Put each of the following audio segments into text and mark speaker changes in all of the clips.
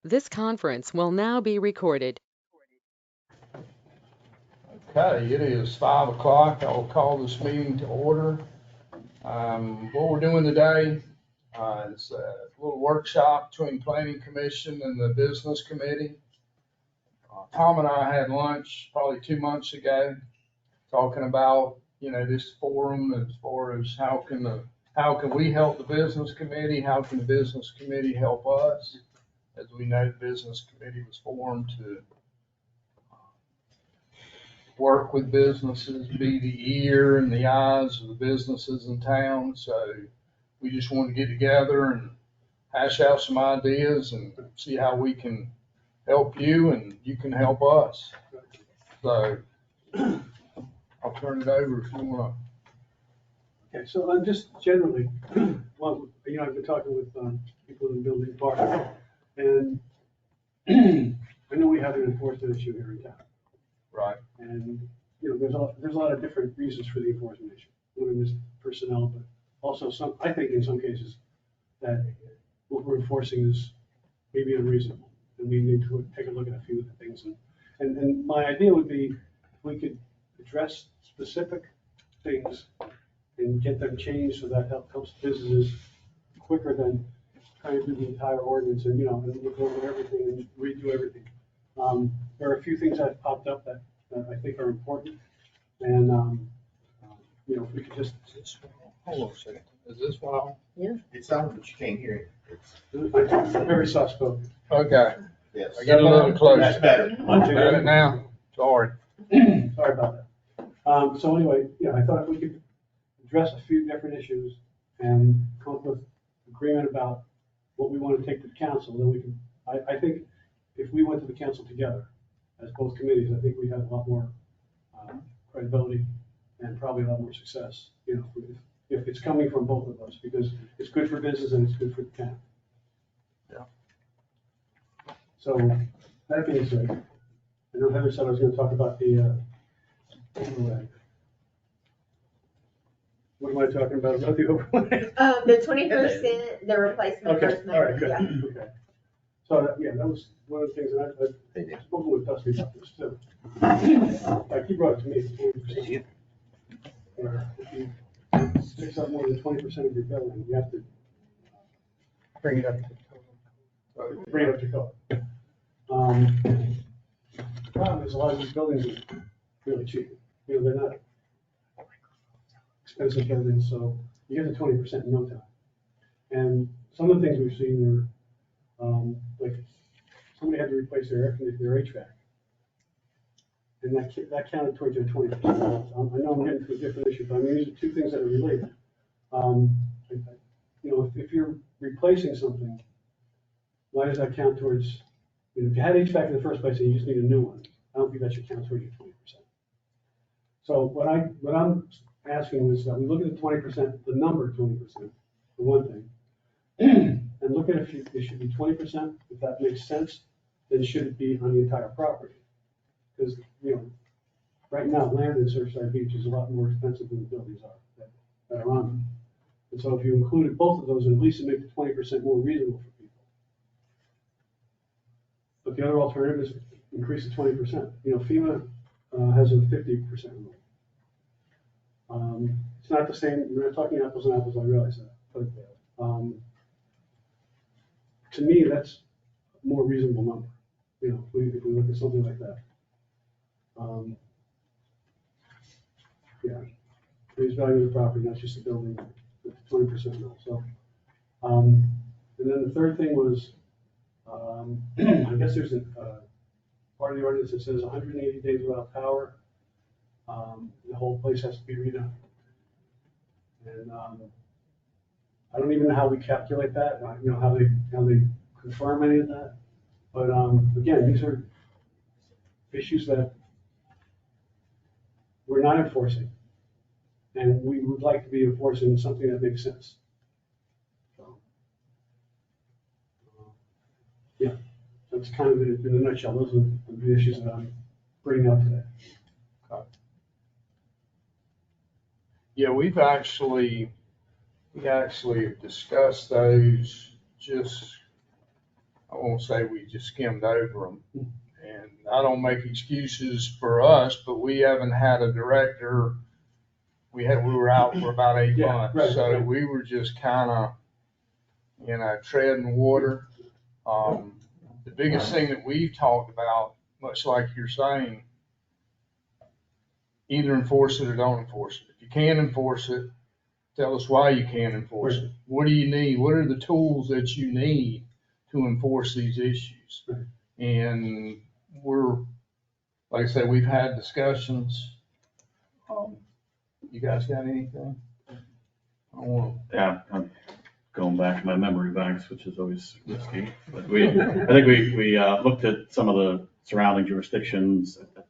Speaker 1: This conference will now be recorded.
Speaker 2: Okay, it is 5 o'clock. I will call this meeting to order. What we're doing today is a little workshop between Planning Commission and the Business Committee. Tom and I had lunch probably 2 months ago, talking about, this forum as far as how can we help the Business Committee? How can the Business Committee help us? As we know, the Business Committee was formed to work with businesses, be the ear and the eyes of the businesses in town. So we just want to get together and hash out some ideas and see how we can help you and you can help us. So I'll turn it over if you want
Speaker 3: Okay, so I'm just generally, well, I've been talking with people in the building department, and I know we have an enforcement issue here in town.
Speaker 2: Right.
Speaker 3: And, there's a lot of different reasons for the enforcement issue. One of them is personnel, but also I think in some cases that what we're enforcing is maybe unreasonable. And we need to take a look at a few of the things. And my idea would be if we could address specific things and get them changed so that helps businesses quicker than trying to do the entire ordinance and, and look over everything and redo everything. There are a few things that have popped up that I think are important. And, if we could just.
Speaker 2: Hold on a second. Is this one on?
Speaker 4: Yeah. It's on, but you can't hear it.
Speaker 3: It's very soft spoken.
Speaker 2: Okay.
Speaker 4: Yes.
Speaker 2: I got a little closer.
Speaker 4: That's better.
Speaker 2: Got it now? Sorry.
Speaker 3: Sorry about that. So anyway, I thought if we could address a few different issues and come up with agreement about what we want to take to the council, then we can, I think if we went to the council together as both committees, I think we'd have a lot more credibility and probably a lot more success, if it's coming from both of us, because it's good for business and it's good for the town.
Speaker 2: Yeah.
Speaker 3: So that being said, I know Heather said I was going to talk about the overlay. What am I talking about the overlay?
Speaker 5: The 20%, the replacement
Speaker 3: Okay,
Speaker 5: first
Speaker 3: all right, good,
Speaker 5: yeah.
Speaker 3: okay. So, that was one of the things, and I've spoken with Dusty about this too. Like, he brought it to me, it's 20%. Where if you fix up more than 20% of your building, you have to
Speaker 2: Bring it up.
Speaker 3: bring it up to code. The problem is a lot of these buildings are really cheap. They're not expensive buildings, so you get to 20% in no time. And some of the things we've seen are, like, somebody had to replace their HVAC. And that counted towards your 20%. I know I'm getting to a different issue, but I mean, these are two things that are related. If you're replacing something, why does that count towards, if you had HVAC in the first place and you just need a new one, I don't think that should count towards your 20%. So what I'm asking is that we look at the 20%, the number 20%, for one thing, and look at if it should be 20%, if that makes sense, then should it be on the entire property? Because, right now, land in Surfside Beach is a lot more expensive than the buildings are that are on them. And so if you included both of those, at least it make the 20% more reasonable for people. But the other alternative is increase it 20%. FEMA has a 50% rule. It's not the same, we're not talking apples and apples, I realize that. But to me, that's a more reasonable number. If we look at something like that. Please value the property, not just the building, with 20% rule. So, and then the third thing was, I guess there's a part of the ordinance that says 180 days without power, the whole place has to be redone. And I don't even know how we calculate that, how they confirm any of that. But again, these are issues that we're not enforcing, and we would like to be enforcing something that makes sense. So, that's kind of it in a nutshell. Those are the issues that I'm bringing up today.
Speaker 2: Yeah, we actually discussed those just, I won't say we just skimmed over them. And I don't make excuses for us, but we haven't had a director. We were out for about 8
Speaker 3: Yeah,
Speaker 2: months,
Speaker 3: right,
Speaker 2: so
Speaker 3: right.
Speaker 2: we were just kind of, treading water. The biggest thing that we've talked about, much like you're saying, either enforce it or don't enforce it. If you can't enforce it, tell us why you can't enforce it. What do you need? What are the tools that you need to enforce these issues?
Speaker 3: Right.
Speaker 2: And like I said, we've had discussions. You guys got anything? I want
Speaker 6: Yeah, I'm going back to my memory banks, which is always risky. But I think we looked at some of the surrounding jurisdictions. I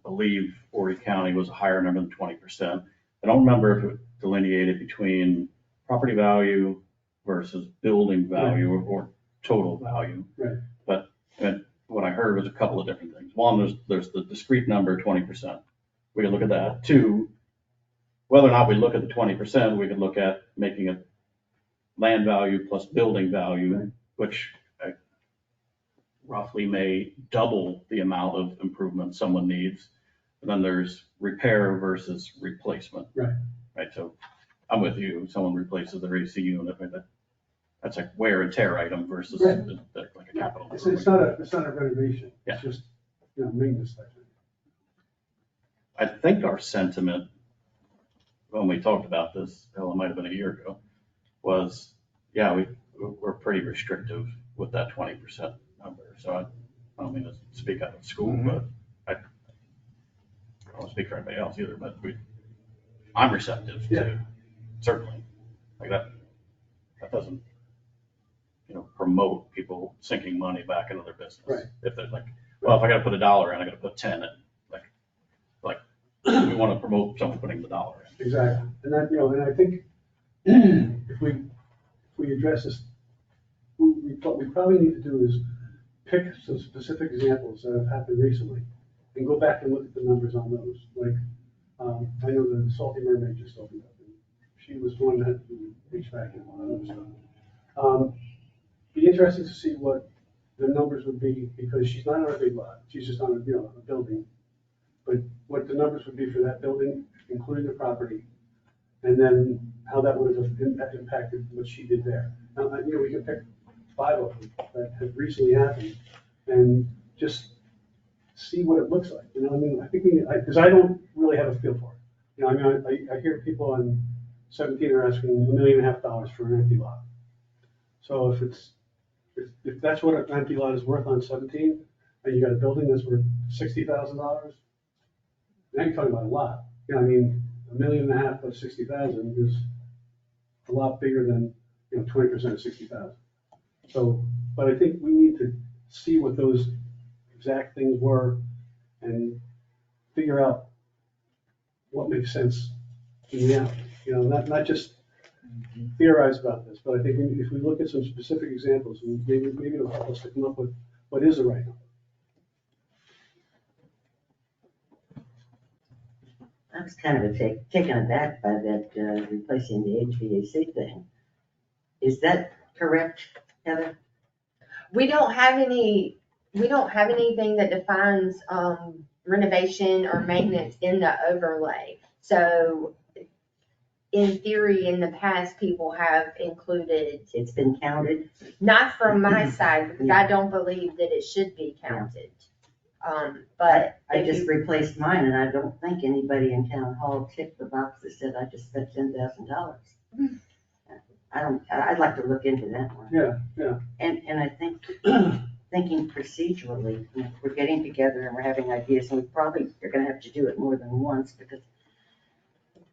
Speaker 6: believe Horry County was a higher number than 20%. I don't remember if it delineated between property value versus building value or total value.
Speaker 3: Right.
Speaker 6: But what I heard was a couple of different things. One, there's the discrete number, 20%. We can look at that. Two, whether or not we look at the 20%, we could look at making it land value plus building value, which roughly may double the amount of improvement someone needs. And then there's repair versus replacement.
Speaker 3: Right.
Speaker 6: Right. So I'm with you. Someone replaces their AC unit, that's like wear and tear item versus
Speaker 3: Right.
Speaker 6: like a capital.
Speaker 3: It's not a renovation.
Speaker 6: Yeah.
Speaker 3: It's just, maintenance type thing.
Speaker 6: I think our sentiment when we talked about this, hell, it might have been a year ago, was, yeah, we're pretty restrictive with that 20% number. So I don't mean to speak out of school, but I don't want to speak for anybody else either, but I'm receptive to, certainly, like that doesn't, promote people sinking money back into their business.
Speaker 3: Right.
Speaker 6: If they're like, well, if I got to put $1 in, I got to put 10 in. Like we want to promote someone putting the $1 in.
Speaker 3: Exactly. And that, and I think if we address this, what we probably need to do is pick some specific examples that have happened recently and go back and look at the numbers on those. Like, I know the Salty Mermaid just opened up. And she was one that had to reach back and all that other stuff. Be interesting to see what the numbers would be, because she's not on a big lot. She's just on a building. But what the numbers would be for that building, including the property, and then how that would have impacted what she did there. Now, we can pick 5 of them that have recently happened and just see what it looks like. I think because I don't really have a feel for it. I hear people on 17 are asking $1.5 million for an empty lot. So if that's what an empty lot is worth on 17, and you got a building that's worth $60,000, now you're talking about a lot. $1.5 million plus 60,000 is a lot bigger than 20% of 60,000. So, but I think we need to see what those exact things were and figure out what makes sense in reality. Not just theorize about this, but I think if we look at some specific examples, maybe it'll help us to come up with what is the right number.
Speaker 7: I was kind of taken aback by that replacing the HVAC thing. Is that correct, Heather?
Speaker 5: We don't have anything that defines renovation or maintenance in the overlay. So in theory, in the past, people have included,
Speaker 7: It's been counted?
Speaker 5: not from my side, because I don't believe that it should be counted. But
Speaker 7: I
Speaker 5: if
Speaker 7: just
Speaker 5: you-
Speaker 7: replaced mine, and I don't think anybody in town hall ticked the box that said I just spent $10,000. I'd like to look into that one.
Speaker 3: Yeah.
Speaker 7: And I think, thinking procedurally, if we're getting together and we're having ideas, and we probably are gonna have to do it more than once, because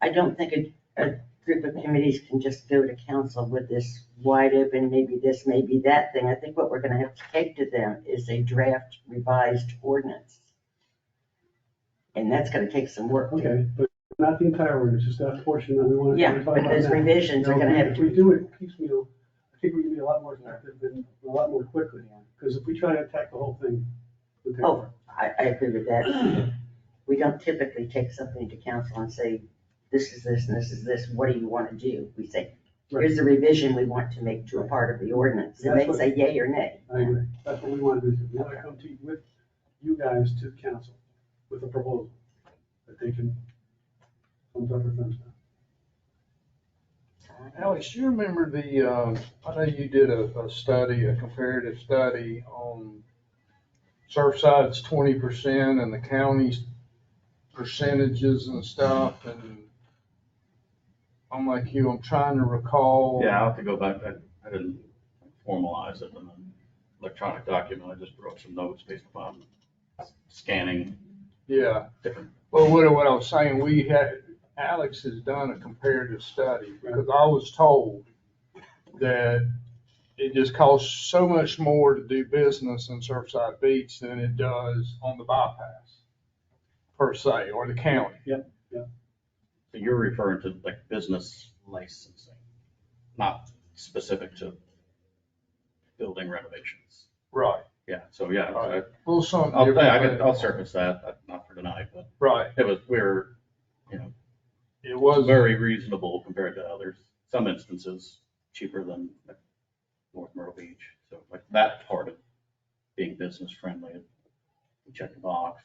Speaker 7: I don't think a group of committees can just go to council with this wide open, maybe this, maybe that thing. I think what we're gonna have to take to them is a draft revised ordinance. And that's gonna take some work.
Speaker 3: Okay, but not the entire ordinance, just that portion that we want to
Speaker 7: Yeah,
Speaker 3: talk
Speaker 7: but
Speaker 3: about
Speaker 7: those
Speaker 3: now.
Speaker 7: revisions are gonna have
Speaker 3: If
Speaker 7: to.
Speaker 3: we do it piecemeal, I think we can be a lot more effective and a lot more quickly. Because if we try to attack the whole thing, it'll take
Speaker 7: Oh, I agree with that. We don't typically take something to council and say, this is this and this is this, what do you want to do? We say, here's the revision we want to make to a part of the ordinance, and
Speaker 3: That's
Speaker 7: they
Speaker 3: what-
Speaker 7: say yay or nay.
Speaker 3: I agree. That's what we want to do. We want to come to you with you guys to council with a proposal that they can thumbs up or thumbs down.
Speaker 2: Alex, you remember I know you did a study, a comparative study on Surfside's 20% and the county's percentages and stuff, and I'm like you, I'm trying to recall.
Speaker 6: Yeah, I'll have to go back. I didn't formalize it in an electronic document. I just wrote some notes based upon scanning
Speaker 2: Yeah,
Speaker 6: different.
Speaker 2: well, what I was saying, Alex has done a comparative study, because I was told that it just costs so much more to do business in Surfside Beach than it does on the bypass, per se, or the county.
Speaker 6: So you're referring to like business licensing, not specific to building renovations.
Speaker 2: Right.
Speaker 6: Yeah, so yeah,
Speaker 2: Right. Well, something
Speaker 6: I'll
Speaker 2: different.
Speaker 6: surface that, not for tonight, but
Speaker 2: Right,
Speaker 6: we're,
Speaker 2: it was.
Speaker 6: very reasonable compared to others. Some instances cheaper than like, North Myrtle Beach. So like that part of being business friendly, we check the box.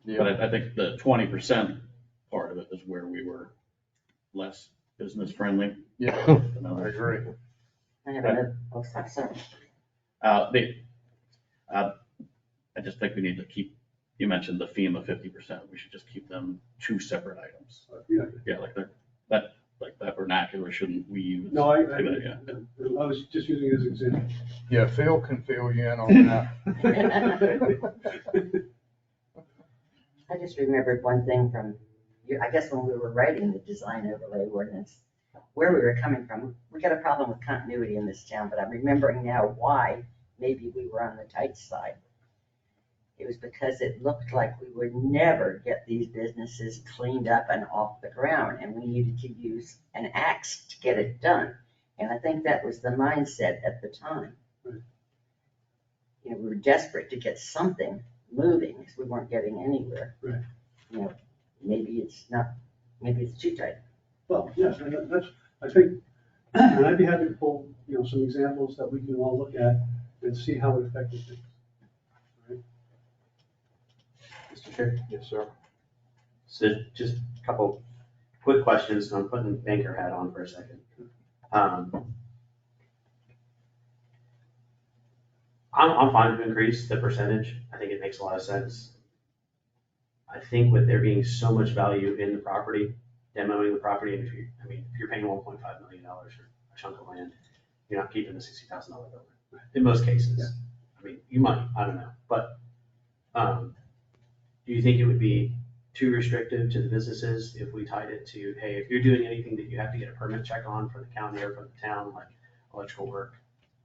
Speaker 6: But I think the 20% part of it is where we were less business friendly.
Speaker 2: Yeah,
Speaker 6: than
Speaker 2: I
Speaker 6: others.
Speaker 2: agree.
Speaker 7: I have another, oh, sorry.
Speaker 6: I just think we need to keep, you mentioned the FEMA 50%. We should just keep them two separate items.
Speaker 3: Yeah.
Speaker 6: Yeah, like that vernacular shouldn't we use?
Speaker 3: No, I was just using it as an example.
Speaker 2: Yeah, Phil can fill you in on that.
Speaker 7: I just remembered one thing from, I guess when we were writing the design overlay ordinance, where we were coming from. We got a problem with continuity in this town, but I'm remembering now why maybe we were on the tight side. It was because it looked like we would never get these businesses cleaned up and off the ground, and we needed to use an axe to get it done. And I think that was the mindset at the time.
Speaker 3: Right.
Speaker 7: You know, we were desperate to get something moving because we weren't getting anywhere.
Speaker 3: Right.
Speaker 7: You know, maybe it's too tight.
Speaker 3: Well, yes, and that's, I think, and I'd be happy to pull, some examples that we can all look at and see how it affected things. All right?
Speaker 8: Mr. Chair,
Speaker 2: Yes, sir.
Speaker 8: so just a couple quick questions, and I'm putting banker hat on for a second. I'm fine to increase the percentage. I think it makes a lot of sense. I think with there being so much value in the property, demoing the property, and if you're paying $1.5 million for a chunk of land, you're not keeping the $60,000 building. In most cases.
Speaker 3: Yeah.
Speaker 8: I mean, you might, I don't know, but, do you think it would be too restrictive to the businesses if we tied it to, hey, if you're doing anything that you have to get a permit check on for the county or for the town, like electrical work,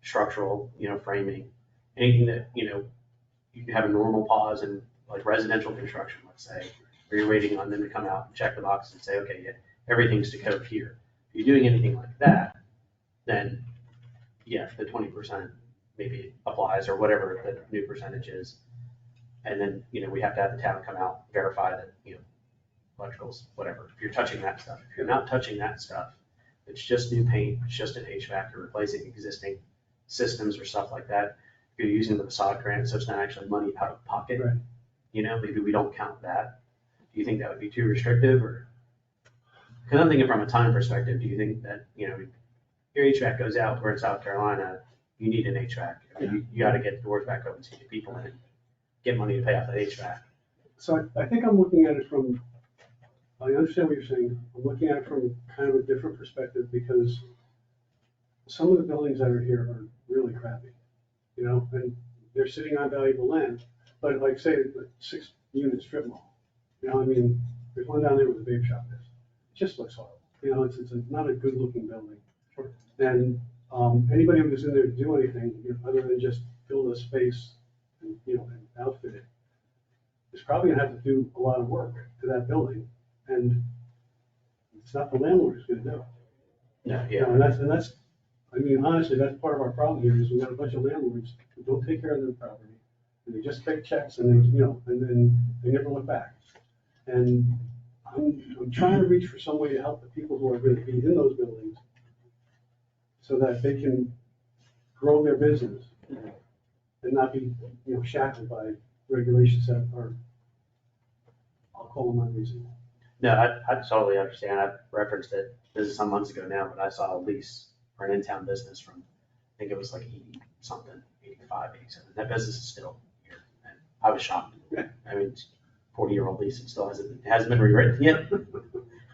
Speaker 8: structural, framing, anything that, you can have a normal pause in like residential construction, let's say, where you're waiting on them to come out and check the box and say, okay, yeah, everything's to code here. If you're doing anything like that, then yeah, the 20% maybe applies or whatever the new percentage is. And then, we have to have the town come out, verify that, electricals, whatever, if you're touching that stuff. If you're not touching that stuff, it's just new paint, it's just an HVAC or replacing existing systems or stuff like that. If you're using the facade grant, so it's not actually money out of pocket,
Speaker 3: Right.
Speaker 8: Maybe we don't count that. Do you think that would be too restrictive or? Because I'm thinking from a time perspective, do you think that, your HVAC goes out, we're in South Carolina, you need an HVAC. You gotta get the doors back open to get people in, get money to pay off that HVAC.
Speaker 3: So I think I'm looking at it from, I understand what you're saying. I'm looking at it from kind of a different perspective because some of the buildings that are here are really crappy, and they're sitting on valuable land. But like say, the 6-unit strip mall, there's one down there where the vape shop is. It just looks horrible. It's not a good looking building. And anybody who goes in there to do anything, other than just fill the space and, and outfit it, is probably gonna have to do a lot of work to that building. And it's not the landlord who's gonna do it.
Speaker 8: No,
Speaker 3: And that's, honestly, that's part of our problem here is we got a bunch of landlords who don't take care of their property. And they just take checks and they, and then they never look back. And I'm trying to reach for some way to help the people who are going to be in those buildings so that they can grow their business and not be, shackled by regulations that are, I'll call them unreasonable.
Speaker 8: No, I totally understand. I referenced it, this is some months ago now, but I saw a lease for an in-town business from, I think it was like 80 something, 85, 87. That business is still here. And I was shocked. I mean, 40-year-old lease, it still hasn't been rewritten yet.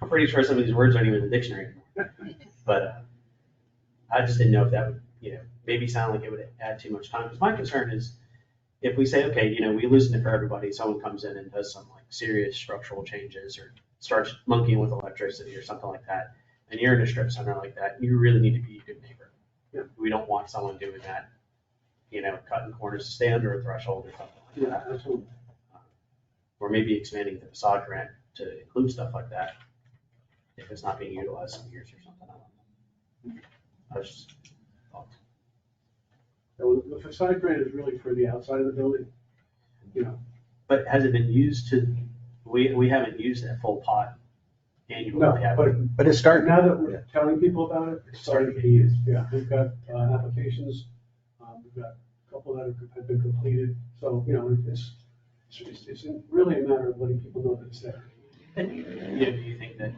Speaker 8: I'm pretty sure some of these words aren't even in the dictionary anymore. But I just didn't know if that would, maybe sound like it would add too much time. Because my concern is if we say, okay, we loosen it for everybody, someone comes in and does some like serious structural changes or starts monkeying with electricity or something like that, and you're in a strip center like that, you really need to be a good neighbor.
Speaker 3: Yeah.
Speaker 8: We don't want someone doing that, cutting corners to stay under a threshold or something like that.
Speaker 3: Yeah, absolutely.
Speaker 8: Or maybe expanding the facade grant to include stuff like that, if it's not being utilized some years or something, I don't know. I was just thought.
Speaker 3: So the facade grant is really for the outside of the building,
Speaker 8: But has it been used to, we haven't used that full pot annually,
Speaker 3: No,
Speaker 8: have we?
Speaker 4: But it's starting.
Speaker 3: now that we're telling people about it, it's starting to be used. Yeah, we've got applications, we've got a couple that have been completed. So, it's really a matter of letting people know that it's there.
Speaker 8: And, do you think that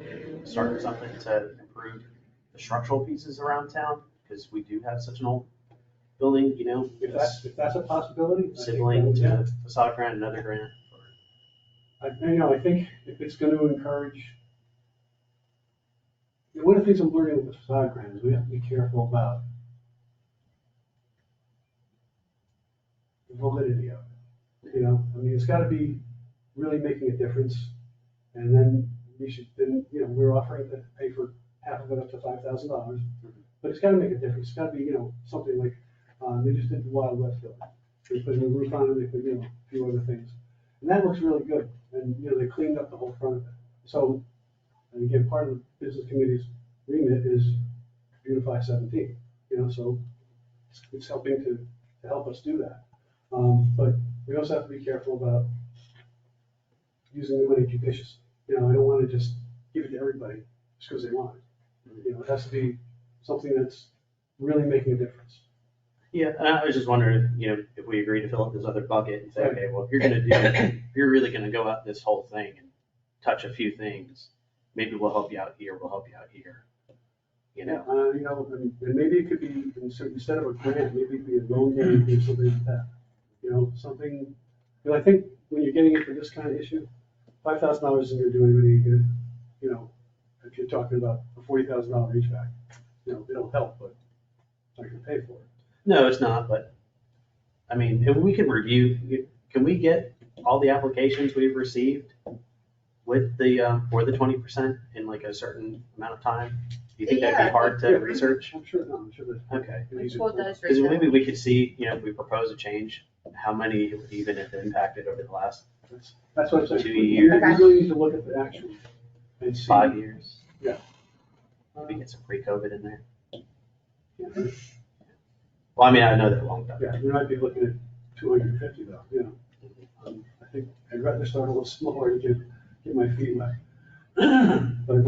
Speaker 8: starting something to improve the structural pieces around town, because we do have such an old building,
Speaker 3: If that's a possibility. I think
Speaker 8: sibling
Speaker 3: that- yeah.
Speaker 8: to facade grant, another grant?
Speaker 3: I think if it's going to encourage, one of the things I'm learning with the facade grant is we have to be careful about the validity of it. It's got to be really making a difference. And then we're offering to pay for half of it up to $5,000, but it's got to make a difference. It's got to be, something like, they just did the Wild West building. They put a new roof on it, they put, a few other things. And that looks really good. And, they cleaned up the whole front of it. So, and again, part of the business committee's remit is Beautify 17, so it's helping to help us do that. But we also have to be careful about using the money judiciously. I don't want to just give it to everybody just because they want it. It has to be something that's really making a difference.
Speaker 8: Yeah, and I was just wondering, if we agree to fill up this other bucket and say,
Speaker 3: Right.
Speaker 8: okay, well, if you're really gonna go out this whole thing and touch a few things, maybe we'll help you out here, we'll help you out here.
Speaker 3: And maybe it could be, instead of a grant, maybe it'd be a loan guarantee or something like that. Something, I think when you're getting into this kind of issue, $5,000 isn't gonna do anybody any good. If you're talking about a $40,000 HVAC, it'll help, but it's not gonna pay for it.
Speaker 8: No, it's not, but, I mean, if we can review, can we get all the applications we've received with the, for the 20% in like a certain amount of time? Do you think that'd
Speaker 5: Yeah.
Speaker 8: be hard to research?
Speaker 3: I'm sure that.
Speaker 8: Okay.
Speaker 3: Easy.
Speaker 5: Well, those
Speaker 8: Because maybe
Speaker 5: results.
Speaker 8: we could see, if we propose a change, how many it would even have impacted over the last
Speaker 3: That's what I'm saying.
Speaker 8: 2
Speaker 3: You
Speaker 8: years.
Speaker 3: really need to look at the actual and see.
Speaker 8: 5 years.
Speaker 3: Yeah.
Speaker 8: Maybe get some pre-COVID in there.
Speaker 3: Yeah,
Speaker 8: Well, I mean, I know that won't.
Speaker 3: we might be looking at 250 though, I think I'd rather start a little smaller to get my feet wet. But,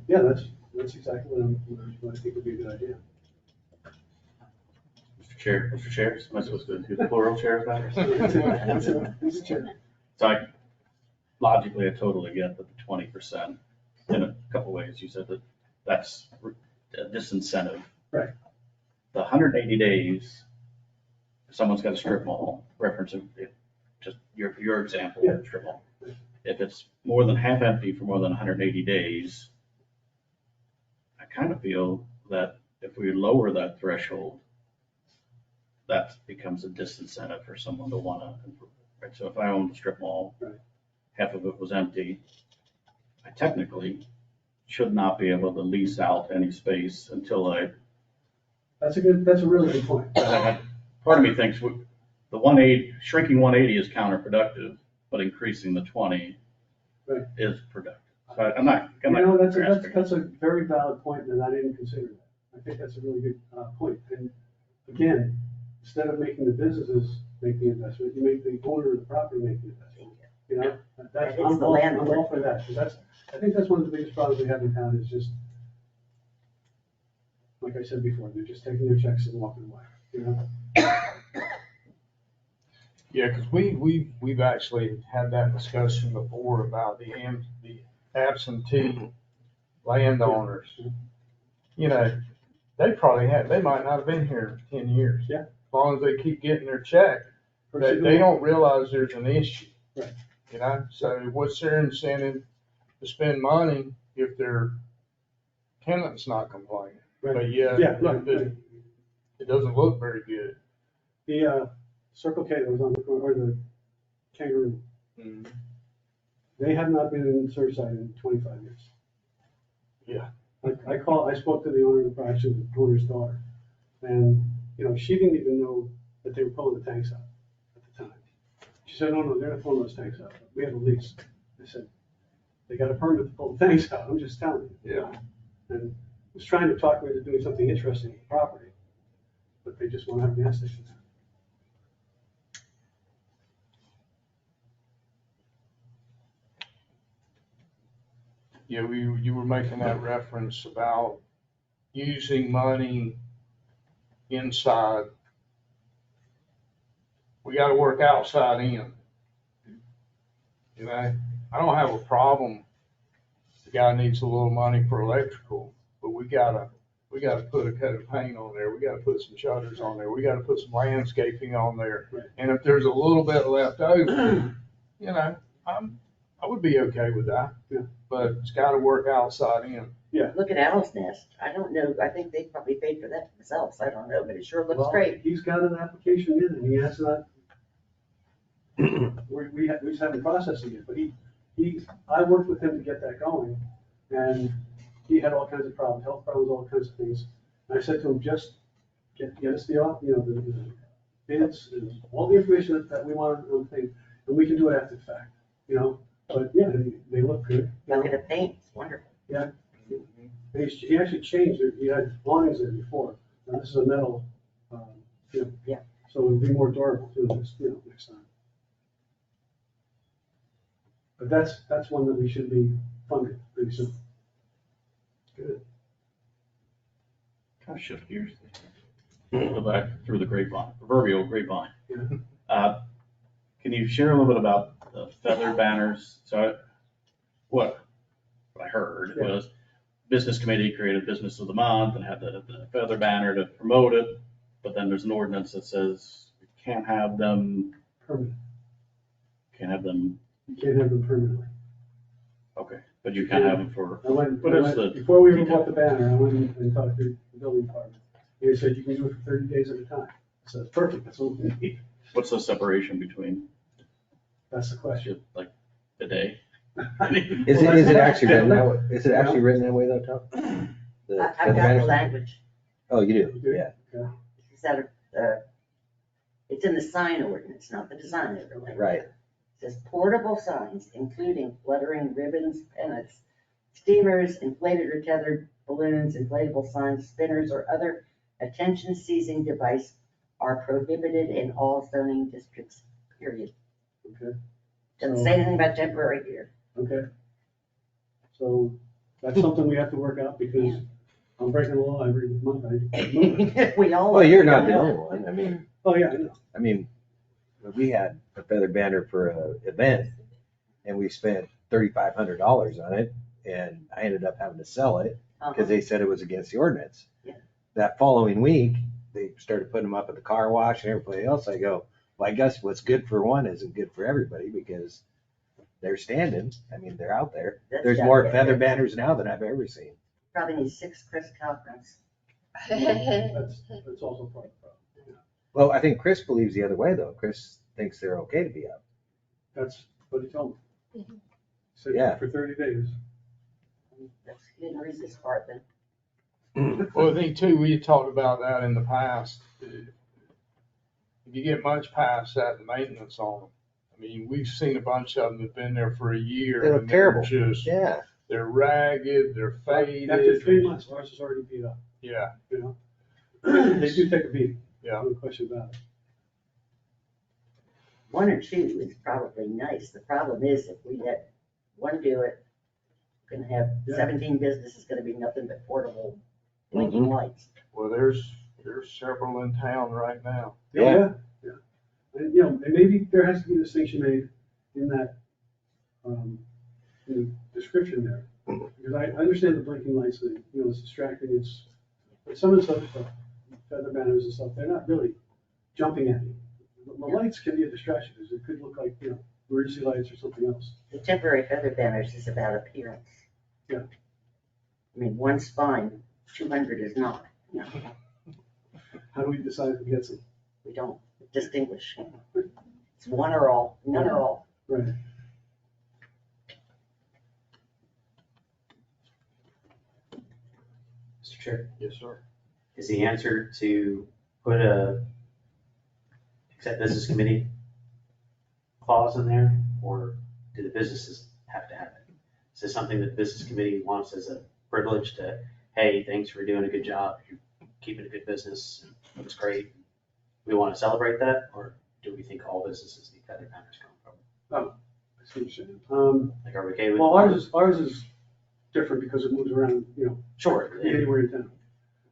Speaker 3: yeah, that's exactly what I think would be a good idea.
Speaker 6: Mr. Chair, am I supposed to do the plural chair about it?
Speaker 3: Mr. Chair.
Speaker 6: So logically, I totally get that the 20% in a couple ways. You said that that's a disincentive.
Speaker 3: Right.
Speaker 6: The 180 days, if someone's got a strip mall, referencing just your example,
Speaker 3: Yeah.
Speaker 6: strip mall. If it's more than half empty for more than 180 days, I kind of feel that if we lower that threshold, that becomes a disincentive for someone to want to improve. Right? So if I owned a strip mall,
Speaker 3: Right.
Speaker 6: half of it was empty, I technically should not be able to lease out any space until
Speaker 3: That's a really good point.
Speaker 6: part of me thinks the 180, shrinking 180 is counterproductive, but increasing the 20
Speaker 3: Right.
Speaker 6: is productive. So I'm not
Speaker 3: That's a very valid point, and I didn't consider that. I think that's a really good point. And again, instead of making the businesses make the investment, you make the owner of the property make the investment. You know, that's,
Speaker 7: It's
Speaker 3: I'm
Speaker 7: the
Speaker 3: all, I'm
Speaker 7: landlord.
Speaker 3: all for that, because that's, I think that's one of the biggest problems we have in town is just, like I said before, they're just taking their checks and walking away, you know?
Speaker 2: Yeah, because we've actually had that discussion before about the absentee landowners. You know, they might not have been here 10 years.
Speaker 3: Yeah.
Speaker 2: As long as they keep getting their check, they don't realize there's an issue.
Speaker 3: Right.
Speaker 2: You know, so what's their incentive to spend money if their tenant's not complaining?
Speaker 3: Right.
Speaker 2: But yeah,
Speaker 3: Yeah, right, right.
Speaker 2: it doesn't look very good.
Speaker 3: The, Circle K that was on the corner, or the Kangaroo,
Speaker 2: Mhm.
Speaker 3: they have not been in Surfside in 25 years.
Speaker 2: Yeah.
Speaker 3: I spoke to the owner of the, actually the owner's daughter, and, you know, she didn't even know that they were pulling the tanks out at the time. She said, no, they're not pulling those tanks out, we have a lease. I said, they got a permit to pull the tanks out, I'm just telling you.
Speaker 2: Yeah.
Speaker 3: And was trying to talk me into doing something interesting with the property, but they just won't have a gas station.
Speaker 2: Yeah, you were making that reference about using money inside. We gotta work outside in. You know, I don't have a problem. The guy needs a little money for electrical, but we gotta put a coat of paint on there. We gotta put some shutters on there. We gotta put some landscaping on there.
Speaker 3: Right.
Speaker 2: And if there's a little bit left over, you know, I would be okay with that.
Speaker 3: Yeah.
Speaker 2: But it's gotta work outside in.
Speaker 7: Look at Owl's Nest. I don't know, I think they probably paid for that themselves. I don't know, but it sure looks
Speaker 3: Well,
Speaker 7: great.
Speaker 3: He's got an application in, and he has not, we just haven't processed it yet, but I worked with him to get that going, and he had all kinds of problems, health problems, all kinds of things. And I said to him, just get us the bids, and all the information that we want on the thing, and we can do it after the fact, you know? But, yeah, they look good. you
Speaker 7: Look
Speaker 3: know?
Speaker 7: at the paint, it's wonderful.
Speaker 3: Yeah. He actually changed it, he had awnings there before, and this is a metal, you know.
Speaker 7: Yeah.
Speaker 3: So it'll be more durable too, next time. But that's one that we should be funding pretty soon.
Speaker 2: Good.
Speaker 6: Kind of shift gears. Go back through the grapevine, proverbial grapevine.
Speaker 3: Yeah.
Speaker 6: Can you share a little bit about the feather banners? So what I heard
Speaker 3: Yeah.
Speaker 6: was business committee created business of the month and had the feather banner to promote it. But then there's an ordinance that says you can't have them,
Speaker 3: Permanent,
Speaker 6: can't have them,
Speaker 3: you can't have them permanently.
Speaker 6: okay, but you can have them for, What is the
Speaker 3: Before we even
Speaker 6: detail?
Speaker 3: bought the banner, I went and talked to the building department. They said you can do it for 30 days at a time. So it's perfect, that's what we need.
Speaker 6: what's the separation between,
Speaker 3: That's the question.
Speaker 6: like, the day?
Speaker 9: Is it actually written that way? Is it actually written that way though, Tom?
Speaker 7: I've got the language.
Speaker 9: Oh, you do?
Speaker 3: You do?
Speaker 9: Yeah.
Speaker 3: Okay.
Speaker 7: Is that it's in the sign ordinance, not the design overlay.
Speaker 9: Right.
Speaker 7: It says portable signs, including lettering, ribbons, pennants, steamers, inflated or tethered balloons, inflatable signs, spinners, or other attention-seizing device are prohibited in all zoning districts, period.
Speaker 3: Okay,
Speaker 7: Doesn't say anything about temporary here.
Speaker 3: okay. So that's something we have to work out because I'm breaking the law every month.
Speaker 7: We all.
Speaker 9: Well, you're not the only one.
Speaker 3: Oh, yeah, I know.
Speaker 9: I mean, we had a feather banner for an event and we spent $3,500 on it. And I ended up having to sell it because they said it was against the ordinance.
Speaker 7: Yeah.
Speaker 9: That following week, they started putting them up at the car wash and everybody else. I go, well, I guess what's good for one isn't good for everybody because they're standing. I mean, they're out there.
Speaker 7: That's
Speaker 9: There's
Speaker 7: gotta
Speaker 9: more
Speaker 7: get
Speaker 9: feather
Speaker 7: fixed.
Speaker 9: banners now than I've ever seen.
Speaker 7: Probably need 6 Chris conference.
Speaker 3: That's also part of the problem. Yeah.
Speaker 9: Well, I think Chris believes the other way though. Chris thinks they're okay to be up.
Speaker 3: That's what he told me. He said
Speaker 9: Yeah.
Speaker 3: for 30 days.
Speaker 7: That's, you didn't read this part then.
Speaker 2: Well, I think too, we had talked about that in the past. If you get much past that, the maintenance on them. I mean, we've seen a bunch of them that've been there for a year.
Speaker 9: They look
Speaker 2: and they're
Speaker 9: terrible.
Speaker 2: Just,
Speaker 9: Yeah.
Speaker 2: they're ragged, they're faded.
Speaker 3: After 3 months, ours is already beat up,
Speaker 2: Yeah,
Speaker 3: you know? They do take a beating.
Speaker 2: yeah.
Speaker 3: No question about it.
Speaker 7: one or two is probably nice. The problem is if we let one do it, we're gonna have
Speaker 3: Yeah.
Speaker 7: 17 businesses, gonna be nothing but portable blinking lights.
Speaker 2: Well, there's several in town right now.
Speaker 3: Yeah. And, you know, and maybe there has to be a distinction made in that, in the description there. Because I understand the blinking lights, that, you know, it's distracting, but some of the stuff, feather banners and stuff, they're not really jumping at you. The lights can be a distraction, because it could look like, you know, emergency lights or something else.
Speaker 7: The temporary feather banners is about appearance.
Speaker 3: Yeah.
Speaker 7: I mean, one's fine, 200 is not. No,
Speaker 3: How do we decide who gets them?
Speaker 7: we don't distinguish. It's one or all, none or all.
Speaker 3: Right.
Speaker 8: Mr. Chair,
Speaker 2: Yes, sir.
Speaker 8: is the answer to put a except business committee clause in there, or do the businesses have to have it? Is this something that the business committee wants as a privilege to, hey, thanks for doing a good job, you're keeping a good business, looks great, we want to celebrate that, or do we think all businesses need feather banners going forward?
Speaker 3: I see what you're saying.
Speaker 8: Like, are we okay with?
Speaker 3: Well, ours is different because it moves around, you know,
Speaker 8: Sure,
Speaker 3: anywhere in town.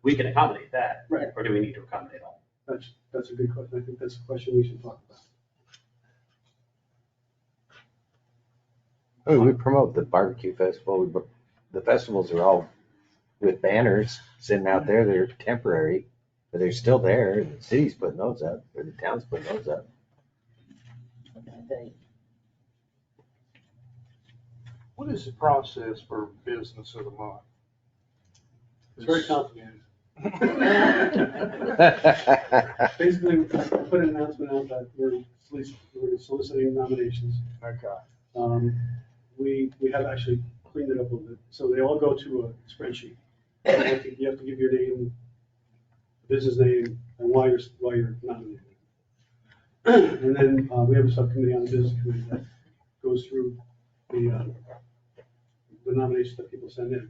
Speaker 8: we can accommodate that.
Speaker 3: Right.
Speaker 8: Or do we need to accommodate all?
Speaker 3: That's a good question. I think that's a question we should talk about.
Speaker 9: I mean, we promote the barbecue festival. The festivals are all with banners sitting out there. They're temporary, but they're still there. The city's putting those up, or the town's putting those up.
Speaker 2: What is the process for business of the month?
Speaker 3: It's very complicated. Basically, I put an announcement out that we're soliciting nominations.
Speaker 2: Okay.
Speaker 3: We have actually cleaned it up a little bit. So they all go to a spreadsheet. You have to give your name, business name, and why you're nominated. And then we have a subcommittee on the business committee that goes through the nominations that people send in,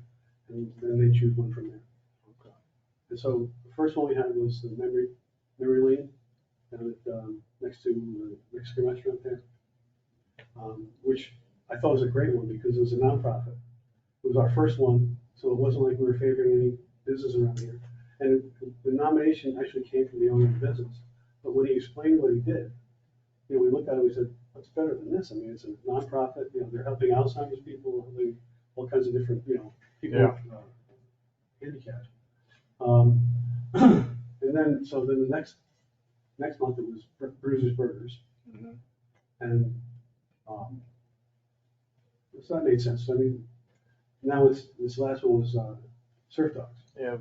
Speaker 3: and then they choose one from there. And so the first one we had was the Memory Lane, down at, next to the Mexican restaurant there, which I thought was a great one because it was a nonprofit. It was our first one, so it wasn't like we were favoring any business around here. And the nomination actually came from the owner of the business. But when he explained what he did, you know, we looked at it and we said, what's better than this? I mean, it's a nonprofit, you know, they're helping Alzheimer's people, helping all kinds of different, you know, people with handicapped. And then, so then the next month it was Bruiser's Burgers.
Speaker 2: Mhm.
Speaker 3: And, so that made sense. I mean, now this last one was, Surf Dogs.
Speaker 2: Yeah.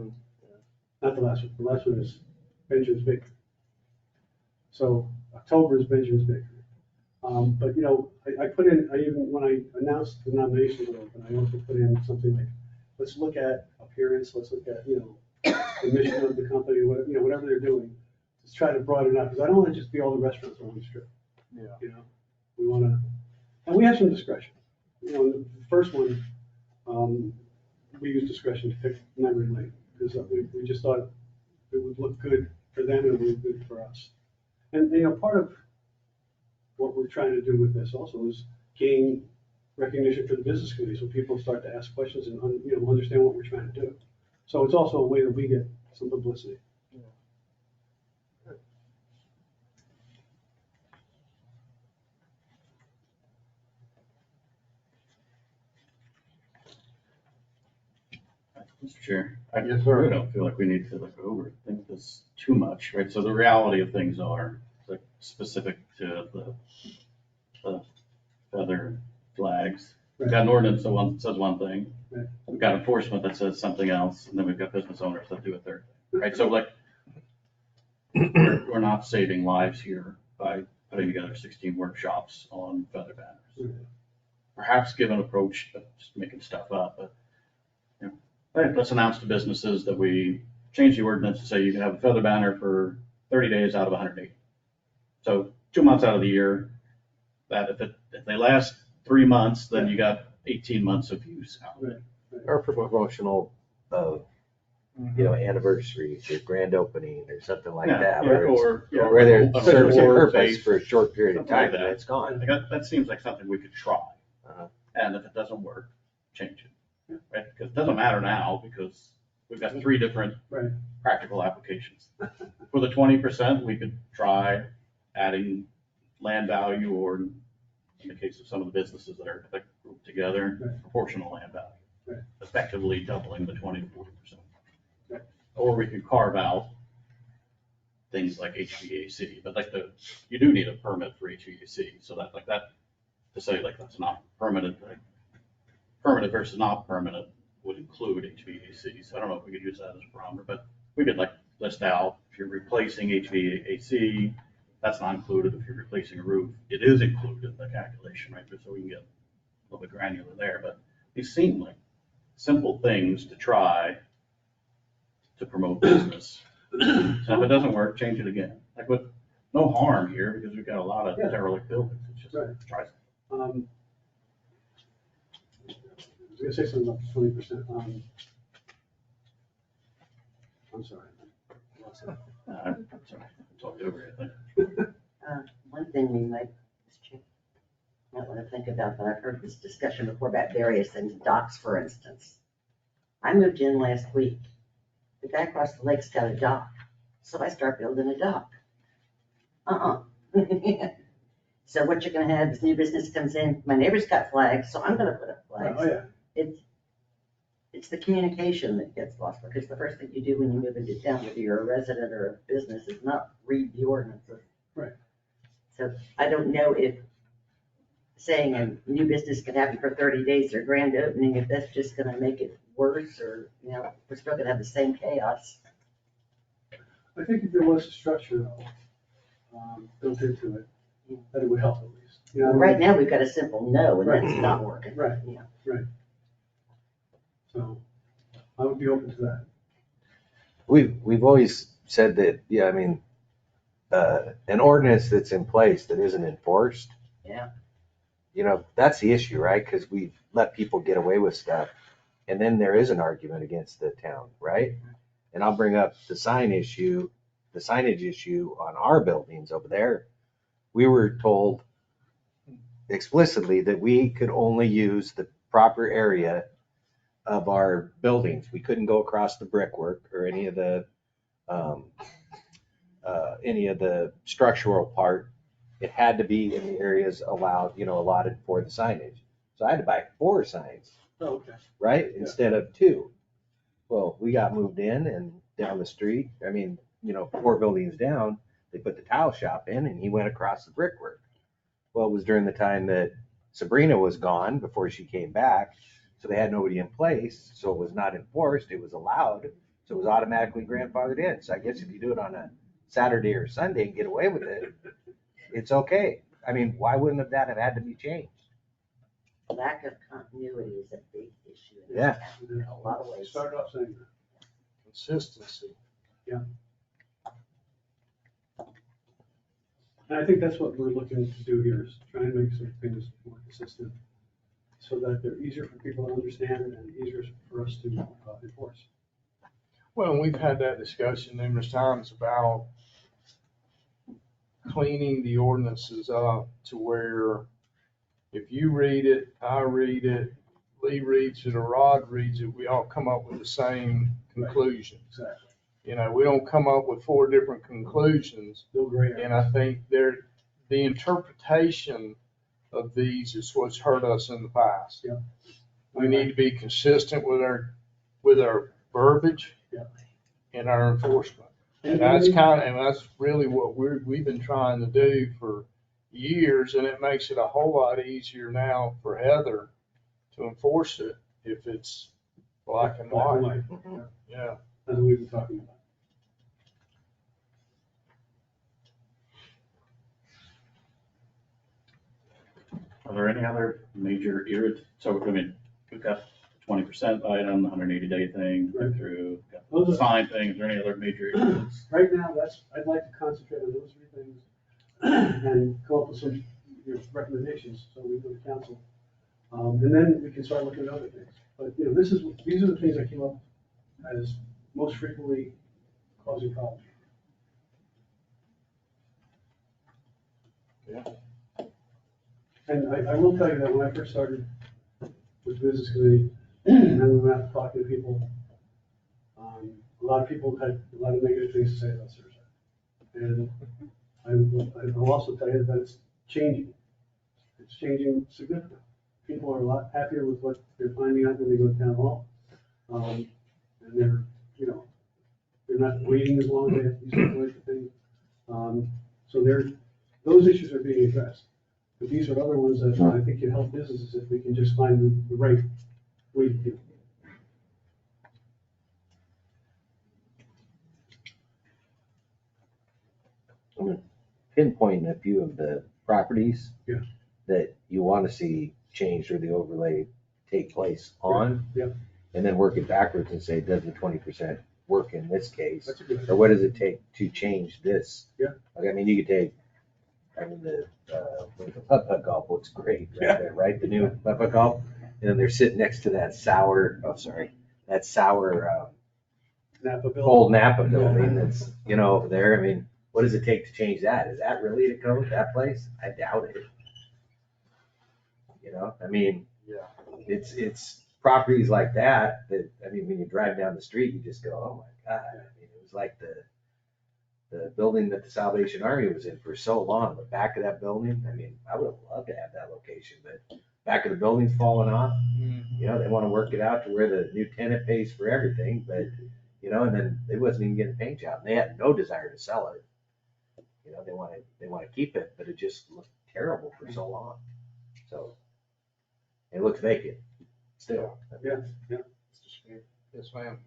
Speaker 3: Not the last one. The last one is Benjamin's Bakery. So October is Benjamin's Bakery. But you know, I put in, when I announced the nominations were open, I also put in something like, let's look at appearance, let's look at, you know, the mission of the company, whatever they're doing. Let's try to broaden it out, because I don't want to just be all the restaurants along the strip.
Speaker 2: Yeah.
Speaker 3: You know, we want to, and we have some discretion. You know, in the first one, we used discretion to pick Memory Lane, because we just thought it would look good for them and it would look good for us. And, you know, part of what we're trying to do with this also is gain recognition for the business community, so people start to ask questions and, you know, understand what we're trying to do. So it's also a way that we get some publicity.
Speaker 6: Mr. Chair, I
Speaker 2: Yes, sir.
Speaker 6: really don't feel like we need to like overthink this too much, right? So the reality of things are, like, specific to the feather flags. We've got an ordinance that says one thing,
Speaker 3: Right.
Speaker 6: we've got enforcement that says something else, and then we've got business owners that do a third thing, right? So like, we're not saving lives here by putting together 16 workshops on feather banners. Perhaps give an approach of just making stuff up, but hey, let's announce to businesses that we change the ordinance to say you can have a feather banner for 30 days out of 180. So 2 months out of the year, that if they last 3 months, then you got 18 months of use out of it.
Speaker 9: Or for promotional, you know, anniversaries or grand opening or something like that.
Speaker 6: Yeah,
Speaker 9: Where it's,
Speaker 6: or
Speaker 9: where there
Speaker 6: an
Speaker 9: serves a
Speaker 6: award
Speaker 9: purpose
Speaker 6: based
Speaker 9: for a short period of
Speaker 6: something like
Speaker 9: time and
Speaker 6: that.
Speaker 9: it's gone.
Speaker 6: Like that seems like something we could try.
Speaker 9: Uh-huh.
Speaker 6: And if it doesn't work, change it. Right? Because it doesn't matter now because we've got 3 different
Speaker 3: Right.
Speaker 6: practical applications. For the 20%, we could try adding land value or in the case of some of the businesses that are grouped together,
Speaker 3: Right.
Speaker 6: proportional land value.
Speaker 3: Right.
Speaker 6: Effectively doubling the 20 to 40%.
Speaker 3: Right.
Speaker 6: Or we could carve out things like HVAC, but like you do need a permit for HVAC, so that like that, to say like that's not permanent, like permanent versus not permanent would include HVAC, so I don't know if we could use that as a barometer, but we could like list out, if you're replacing HVAC, that's not included, if you're replacing a roof, it is included in the calculation, right, so we can get a little bit granular there, but these seem like simple things to try to promote business. So if it doesn't work, change it again. Like with no harm here because we've got a lot of
Speaker 3: Yeah.
Speaker 6: derelict buildings. It's just
Speaker 3: Right.
Speaker 6: try.
Speaker 3: I was gonna say something about 20%. I'm sorry. I lost it.
Speaker 6: I'm sorry, I talked over it. I think.
Speaker 7: One thing we might want to think about, but I've heard this discussion before about various things, docks, for instance. I moved in last week. The guy across the lake's got a dock, so I start building a dock. So what you're gonna have, this new business comes in, my neighbor's got flags, so I'm gonna put up
Speaker 3: Oh,
Speaker 7: flags.
Speaker 3: yeah.
Speaker 7: It's the communication that gets lost, because the first thing you do when you move into town, whether you're a resident or a business, is not read the ordinances.
Speaker 3: Right.
Speaker 7: So I don't know if saying a new business can happen for 30 days or grand opening, if that's just gonna make it worse, or, you know, we're still gonna have the same chaos.
Speaker 3: I think if there was a structure though, built into it, that it would help at least. You know what I mean?
Speaker 7: Right now, we've got a simple no, and
Speaker 3: Right.
Speaker 7: that's not working.
Speaker 3: Right.
Speaker 7: Yeah.
Speaker 3: So I would be open to that.
Speaker 9: We've always said that, yeah, I mean, an ordinance that's in place that isn't enforced.
Speaker 7: Yeah.
Speaker 9: You know, that's the issue, right? Because we've let people get away with stuff. And then there is an argument against the town, right? And I'll bring up the signage issue on our buildings over there. We were told explicitly that we could only use the proper area of our buildings. We couldn't go across the brickwork or any of the structural part. It had to be in the areas allotted for the signage. So I had to buy 4 signs,
Speaker 3: Oh, okay.
Speaker 9: right? Instead of 2. Well, we got moved in and down the street, 4 buildings down, they put the tile shop in and he went across the brickwork. Well, it was during the time that Sabrina was gone before she came back. So they had nobody in place. So it was not enforced. It was allowed. So it was automatically grandfathered in. So I guess if you do it on a Saturday or Sunday and get away with it, it's okay. I mean, why wouldn't that have had to be changed?
Speaker 7: Lack of continuity is a big issue in this
Speaker 9: Yeah.
Speaker 7: town in a lot of ways.
Speaker 3: Start off saying that.
Speaker 2: Consistency.
Speaker 3: And I think that's what we're looking to do here, is try and make some things more consistent so that they're easier for people to understand and easier for us to enforce.
Speaker 2: Well, we've had that discussion numerous times about cleaning the ordinances up to where if you read it, I read it, Lee reads it, or Rod reads it, we all come up with the same conclusion.
Speaker 3: Exactly.
Speaker 2: You know, we don't come up with 4 different conclusions.
Speaker 3: No gray
Speaker 2: And
Speaker 3: areas.
Speaker 2: I think the interpretation of these is what's hurt us in the past.
Speaker 3: Yeah.
Speaker 2: We need to be consistent with our verbiage
Speaker 3: Yeah.
Speaker 2: and our enforcement. And that's really what we've been trying to do for years, and it makes it a whole lot easier now for Heather to enforce it if it's black and white. Yeah.
Speaker 3: That's what we've been talking about.
Speaker 6: Are there any other major so I mean, we've got the 20% item, the 180-day thing,
Speaker 3: Right.
Speaker 6: through, got
Speaker 3: Those
Speaker 6: the
Speaker 3: are-
Speaker 6: sign thing, is there any other major irritants?
Speaker 3: Right now, I'd like to concentrate on those 3 things and come up with some recommendations, so we go to council. And then we can start looking at other things. But, these are the things I came up as most frequently causing problems.
Speaker 2: Yeah.
Speaker 3: And I will tell you that when I first started with the business committee, and we went out talking to people, a lot of people had a lot of negative things to say about Surfside. And I'll also tell you that it's changing. It's changing significantly. People are a lot happier with what they're finding out when they go to town hall. And they're, you know, they're not waiting as long as they have to be wait for things. So those issues are being addressed. But these are other ones that I think can help businesses if we can just find the right way to do it.
Speaker 9: I'm gonna pinpoint a few of the properties
Speaker 3: Yeah.
Speaker 9: that you want to see changed or the overlay take place on.
Speaker 3: Yeah.
Speaker 9: And then work it backwards and say, does the 20% work in this case?
Speaker 3: That's a good
Speaker 9: Or what does it take to change this?
Speaker 3: Yeah.
Speaker 9: Like, I mean, you could take, the putt-putt golf looks great right there, right? The new putt-putt golf. And then they're sitting next to that sour
Speaker 3: Napa Bill.
Speaker 9: old Napa building that's, over there. I mean, what does it take to change that? Is that really the code, that place? I doubt it. I mean,
Speaker 2: Yeah.
Speaker 9: it's properties like that, when you drive down the street, you just go, oh my God. I mean, it was like the building that the Salvation Army was in for so long, the back of that building, I would have loved to have that location, but back of the building's falling off. They want to work it out to where the new tenant pays for everything, but, and then they wasn't even getting paint job. They had no desire to sell it. They want to keep it, but it just looked terrible for so long. So it looks vacant still.
Speaker 3: Yeah.
Speaker 7: Mr. Shapiro,
Speaker 2: Yes, ma'am.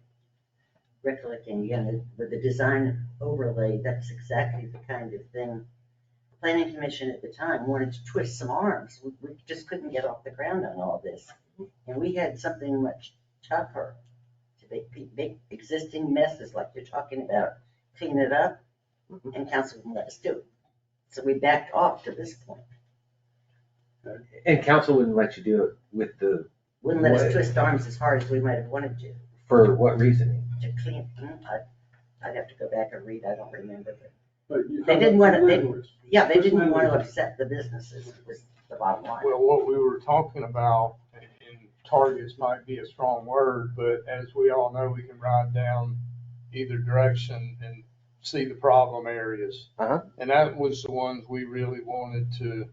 Speaker 7: recollecting again, with the design overlay, that's exactly the kind of thing planning commission at the time wanted to twist some arms. We just couldn't get off the ground on all this. And we had something much tougher to make existing messes like you're talking about, clean it up, and council wouldn't let us do it. So we backed off to this point.
Speaker 9: And council wouldn't let you do it with
Speaker 7: Wouldn't let us
Speaker 9: What?
Speaker 7: twist arms as hard as we might have wanted
Speaker 9: for what reasoning?
Speaker 7: to clean. I'd have to go back and read, I don't remember. But
Speaker 3: But
Speaker 7: They didn't want to- they-
Speaker 3: landlords.
Speaker 7: yeah, they didn't want to
Speaker 3: Landlords.
Speaker 7: upset the businesses, was the bottom line.
Speaker 2: Well, what we were talking about, and targets might be a strong word, but as we all know, we can ride down either direction and see the problem areas.
Speaker 9: Uh-huh.
Speaker 2: And that was the ones we really wanted to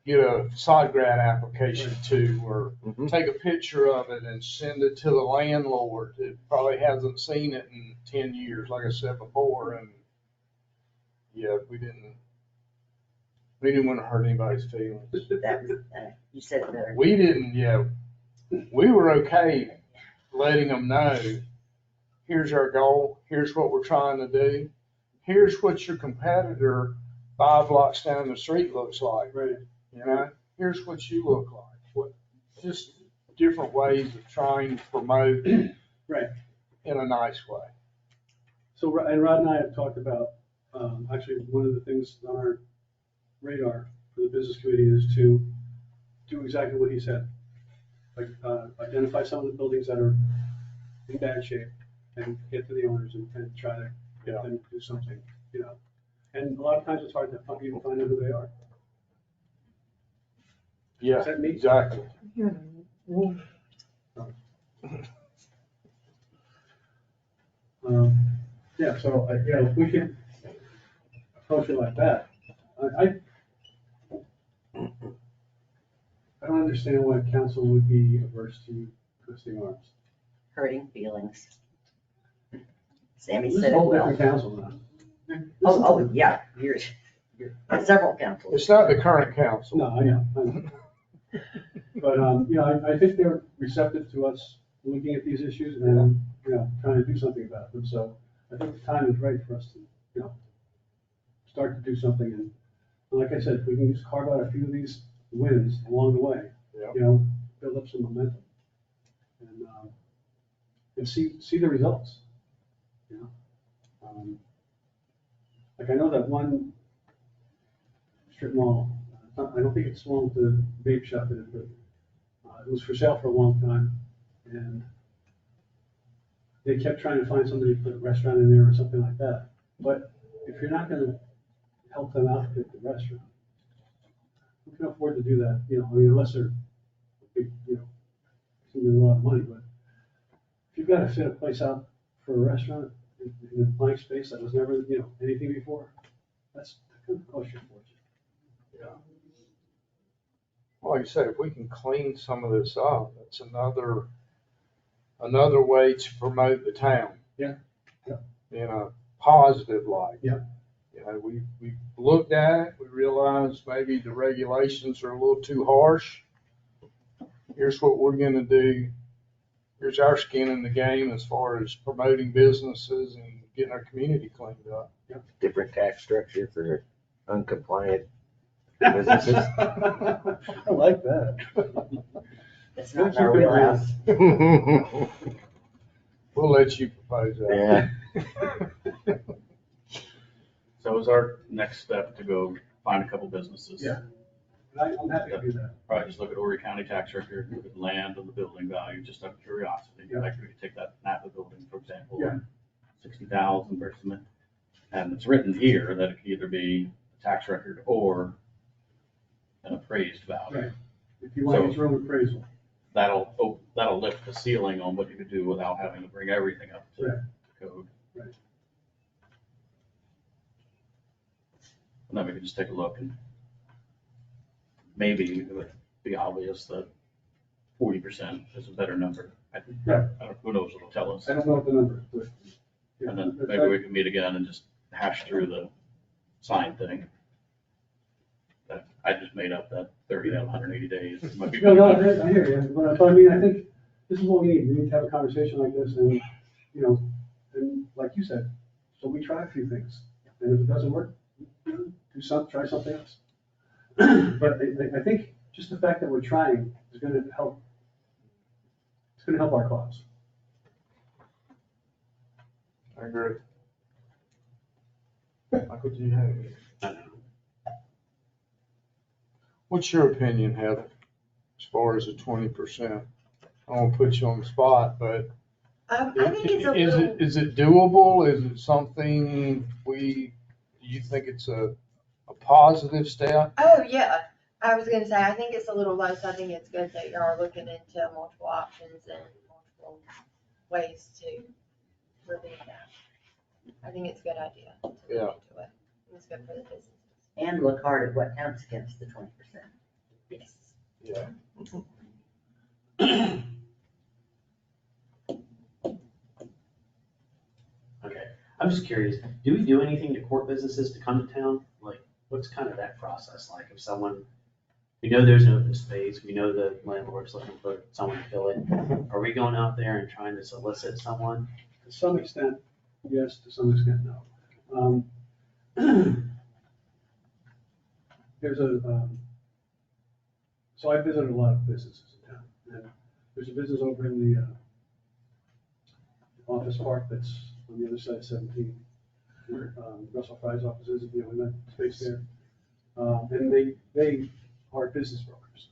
Speaker 2: get a side grant application to, or
Speaker 9: Mhm.
Speaker 2: take a picture of it and send it to the landlord that probably hasn't seen it in 10 years, like I said before. And yeah, we didn't want to hurt anybody's feelings.
Speaker 7: You said it better.
Speaker 2: We didn't, we were okay letting them know, here's our goal, here's what we're trying to do, here's what your competitor 5 blocks down the street looks like.
Speaker 3: Right.
Speaker 2: Here's what you look like. Just different ways of trying to promote
Speaker 3: Right.
Speaker 2: in a nice way.
Speaker 3: So, and Rod and I have talked about, actually, one of the things on our radar for the business committee is to do exactly what he said. Like, identify some of the buildings that are in bad shape and get to the owners and try to get them to do something, And a lot of times it's hard to even find out who they are.
Speaker 2: Yeah,
Speaker 3: Is that me?
Speaker 2: exactly.
Speaker 3: Yeah, so, if we can approach it like that, I don't understand why council would be averse to twisting arms.
Speaker 7: Hurting feelings. Sammy
Speaker 3: This is
Speaker 7: said
Speaker 3: a
Speaker 7: it
Speaker 3: whole
Speaker 7: well.
Speaker 3: different council now.
Speaker 7: Oh, yeah, you're several councils.
Speaker 2: It's not the current council.
Speaker 3: No, I know. But, I think they're receptive to us looking at these issues and, trying to do something about them. So I think the time is right for us to, start to do something. And like I said, if we can just carve out a few of these wins along the way,
Speaker 2: Yeah.
Speaker 3: build up some momentum and see the results. Like I know that one strip mall, I don't think it's the one with the vape shop in it, but it was for sale for a long time. And they kept trying to find somebody to put a restaurant in there or something like that. But if you're not gonna help them outfit the restaurant, who can afford to do that? You know, I mean, unless they're big, you know, spending a lot of money, but if you've got to fit a place out for a restaurant in a blank space that was never, you know, anything before, that's gonna cost you a fortune.
Speaker 2: Like I said, if we can clean some of this up, that's another way to promote the town.
Speaker 3: Yeah, yeah.
Speaker 2: In a positive light.
Speaker 3: Yeah.
Speaker 2: You know, we looked at it, we realized maybe the regulations are a little too harsh. Here's what we're gonna do. Here's our skin in the game as far as promoting businesses and getting our community cleaned up.
Speaker 9: Different tax structure for uncompliant businesses.
Speaker 3: I like that.
Speaker 7: It's not in our wheelhouse.
Speaker 2: We'll let you propose that.
Speaker 9: Yeah.
Speaker 6: So is our next step to go find a couple businesses?
Speaker 3: Yeah. I'm happy to do that.
Speaker 6: Probably just look at Horry County tax record, look at land and the building value, just out of curiosity.
Speaker 3: Yeah.
Speaker 6: Like we could take that Napa building, for example,
Speaker 3: Yeah.
Speaker 6: 60,000 versus, and it's written here that it could either be a tax record or an appraised value.
Speaker 3: Right. If you want to get your own appraisal.
Speaker 6: That'll lift the ceiling on what you could do without having to bring everything up to
Speaker 3: Right.
Speaker 6: code.
Speaker 3: Right.
Speaker 6: And then we could just take a look and maybe it would be obvious that 40% is a better number.
Speaker 3: Right.
Speaker 6: Who knows what it'll tell us.
Speaker 3: I don't know what the number is, but. yeah,
Speaker 6: And then
Speaker 3: but
Speaker 6: maybe we can meet again and just hash through the sign thing. I just made up that 30 to 180 days. It might be
Speaker 3: No, no,
Speaker 6: good.
Speaker 3: I hear you, but I mean, I think this is what we need. We need to have a conversation like this and, you know, and like you said, so we try a few things. And if it doesn't work, try something else. But I think just the fact that we're trying is gonna help. It's gonna help our cause.
Speaker 2: I agree. Michael, do you have any?
Speaker 8: I don't know.
Speaker 2: What's your opinion, Heather, as far as the 20%? I won't put you on the spot, but
Speaker 5: I think it's a little,
Speaker 2: is it doable? Is it something do you think it's a positive step?
Speaker 5: oh, yeah. I was gonna say, I think it's a little low, so I think it's good that you are looking into multiple options and multiple ways to relieve that. I think it's a good idea to look
Speaker 2: Yeah.
Speaker 5: into it. It's good for the businesses.
Speaker 7: And look hard at what counts against the 20%.
Speaker 5: Yes.
Speaker 2: Yeah.
Speaker 8: Okay, I'm just curious, do we do anything to court businesses to come to town? Like, what's kind of that process like? If someone, we know there's an open space, we know the landlord's looking for someone to fill it. Are we going out there and trying to solicit someone?
Speaker 3: To some extent, yes, to some extent, no. There's so I visited a lot of businesses in town, and there's a business over in the office park that's on the other side of 17, where Russell Fry's office is, you know, in that space there. And they are business brokers.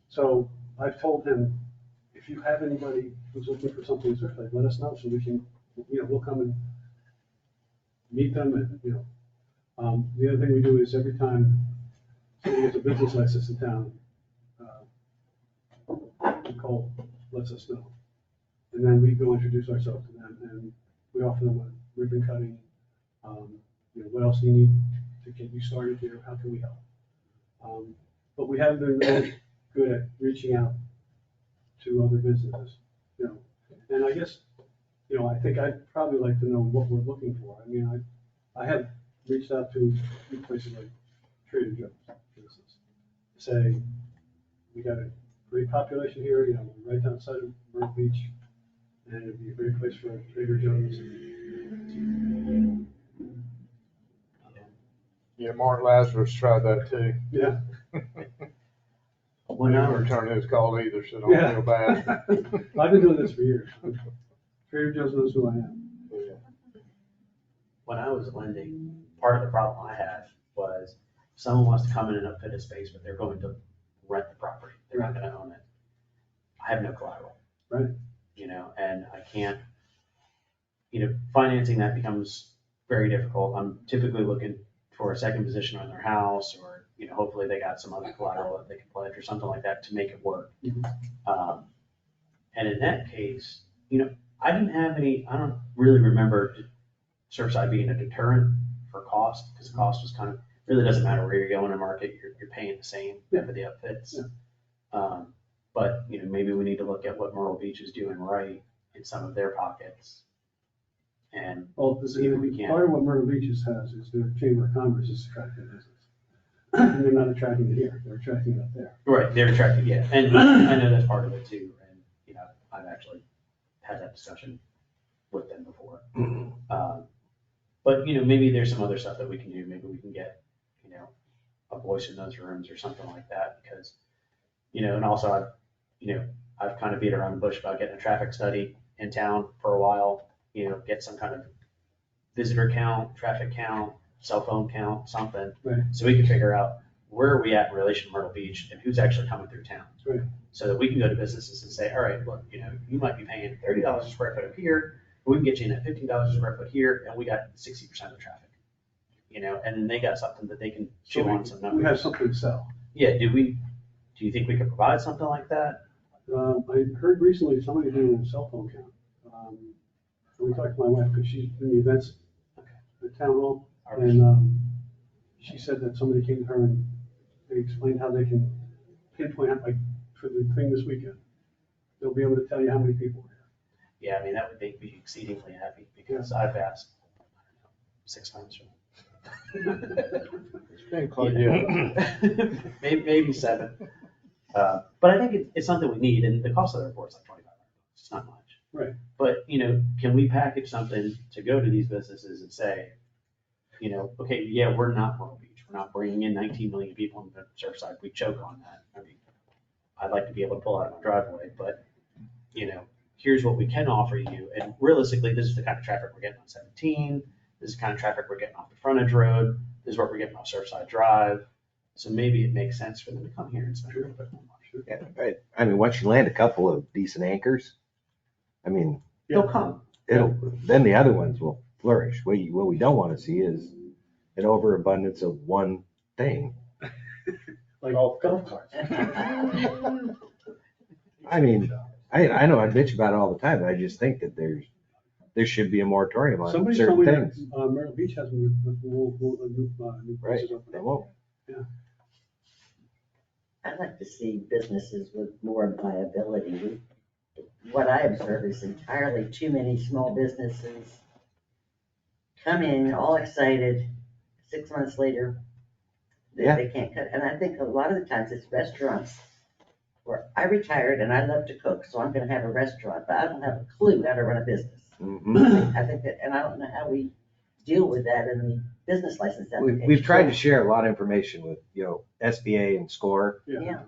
Speaker 3: So I've told him, if you have anybody who's looking for something specific, let us know so we can, you know, we'll come and meet them and, you know. The other thing we do is every time somebody gets a business license in town, Nicole lets us know. And then we go introduce ourselves to them and we offer them a ribbon cutting. You know, what else do you need to get you started here? How can we help? But we haven't been really good at reaching out to other businesses, you know. And I guess, you know, I think I'd probably like to know what we're looking for. I mean, I have reached out to places like Trader Joe's, for instance, to say, we got a great population here, you know, right outside of Myrtle Beach, and it'd be a great place for Trader Joe's.
Speaker 2: Yeah, Mark Lazarus tried that too.
Speaker 3: Yeah.
Speaker 8: When I
Speaker 2: Didn't
Speaker 8: was,
Speaker 2: return his call either, so don't
Speaker 3: Yeah.
Speaker 2: feel bad.
Speaker 3: I've been doing this for years. Trader Joe's knows who I am.
Speaker 8: when I was lending, part of the problem I had was someone wants to come in and upfit a space, but they're going to rent the property. They're not gonna own it. I have no collateral.
Speaker 3: Right.
Speaker 8: You know, and I can't financing that becomes very difficult. I'm typically looking for a second position on their house, or, hopefully they got some other collateral that they can pledge or something like that to make it work. And in that case, I don't really remember Surfside being a deterrent for cost, because cost was really doesn't matter where you're going to market, you're paying the same for the outfits. But, maybe we need to look at what Myrtle Beach is doing right in some of their pockets. And
Speaker 3: Well,
Speaker 8: see if we can.
Speaker 3: part of what Myrtle Beach has is their Chamber of Commerce is attracting business. And they're not attracting it here, they're attracting it up there.
Speaker 8: Right, they're attracted, yeah, and I know that's part of it too, and, I've actually had that discussion with them before. But, maybe there's some other stuff that we can do, maybe we can get, a voice in those rooms or something like that, because, and also I've kind of beat around the bush about getting a traffic study in town for a while, get some kind of visitor count, traffic count, cell phone count, something.
Speaker 3: Right.
Speaker 8: So we can figure out where are we at in relation to Myrtle Beach and who's actually coming through town.
Speaker 3: Right.
Speaker 8: So that we can go to businesses and say, all right, look, you might be paying $30 a square foot up here, but we can get you in at $15 a square foot here, and we got 60% of the traffic. And then they got something that they can chew on some numbers.
Speaker 3: We have something to sell.
Speaker 8: Yeah, do you think we could provide something like that?
Speaker 3: I heard recently somebody doing a cell phone count. We talked to my wife, because she's in the events at the town hall, and she said that somebody came to her and they explained how they can pinpoint, like, for the thing this weekend. They'll be able to tell you how many people are here.
Speaker 8: Yeah, that would make me exceedingly happy, because I've asked, 6 times.
Speaker 2: It's been close, yeah.
Speaker 8: Maybe 7. But I think it's something we need, and the cost of the report is like $2,500. It's not much.
Speaker 3: Right.
Speaker 8: But, can we package something to go to these businesses and say, okay, yeah, we're not Myrtle Beach. We're not bringing in 19 million people in the Surfside. We choke on that. I'd like to be able to pull out of my driveway, but, here's what we can offer you. And realistically, this is the kind of traffic we're getting on 17. This is the kind of traffic we're getting off the frontage road. This is what we're getting off Surfside Drive. So maybe it makes sense for them to come here and spend a little bit more money.
Speaker 9: Yeah, right. I mean, once you land a couple of decent anchors,
Speaker 8: They'll come.
Speaker 9: then the other ones will flourish. What we don't want to see is an overabundance of one thing.
Speaker 3: Like all golf carts.
Speaker 9: I know I bitch about it all the time, but I just think that there should be a moratorium on
Speaker 3: Somebody told
Speaker 9: certain
Speaker 3: me
Speaker 9: things.
Speaker 3: that Myrtle Beach has new
Speaker 9: Right,
Speaker 3: places open.
Speaker 9: they won't.
Speaker 7: I'd like to see businesses with more viability. What I observe is entirely too many small businesses come in all excited, 6 months later, they can't cut. And I think a lot of the times it's restaurants where I retired and I love to cook, so I'm gonna have a restaurant, but I don't have a clue how to run a business.
Speaker 9: Mhm.
Speaker 7: I think that, and I don't know how we deal with that in the business license application.
Speaker 9: We've tried to share a lot of information with, SBA and SCORE.
Speaker 7: Yeah.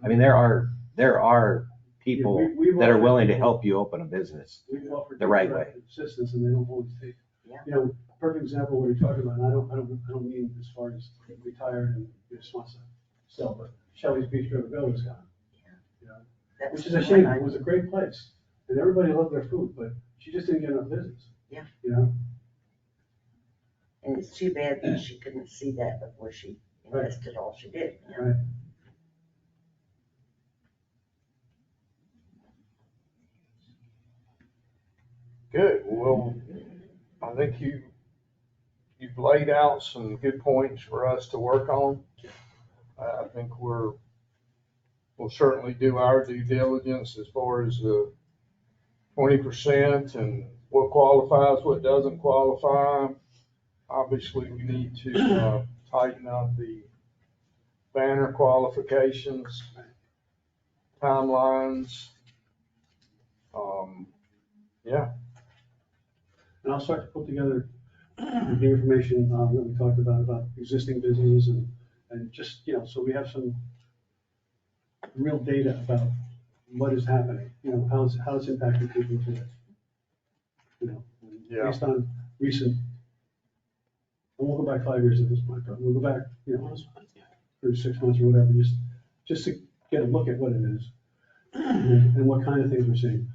Speaker 9: There are people
Speaker 3: We've
Speaker 9: that are
Speaker 3: offered-
Speaker 9: willing to help you open a business.
Speaker 3: We've offered
Speaker 9: the right
Speaker 3: direct
Speaker 9: way.
Speaker 3: assistance, and they don't always take.
Speaker 7: Yeah.
Speaker 3: Perfect example of what you're talking about, and I don't mean as far as retired and just wants to sell, but Shelley's Beach River Village guy.
Speaker 7: That's
Speaker 3: Which is a
Speaker 7: the
Speaker 3: shame,
Speaker 7: one I-
Speaker 3: it was a great place, and everybody loved their food, but she just didn't get enough business.
Speaker 7: Yeah. And it's too bad that she couldn't see that before she invested all she did.
Speaker 3: Right.
Speaker 2: Good, well, I think you've laid out some good points for us to work on. I think we'll certainly do our due diligence as far as the 20% and what qualifies, what doesn't qualify. Obviously, we need to tighten up the banner qualifications, timelines. Yeah.
Speaker 3: And I'll start to put together the information that we talked about existing businesses and just, so we have some real data about what is happening, how it's impacting people today.
Speaker 2: Yeah.
Speaker 3: Based on recent, and we'll go back 5 years at this point, but we'll go back, 6 months or whatever, just to get a look at what it is and what kind of things we're seeing.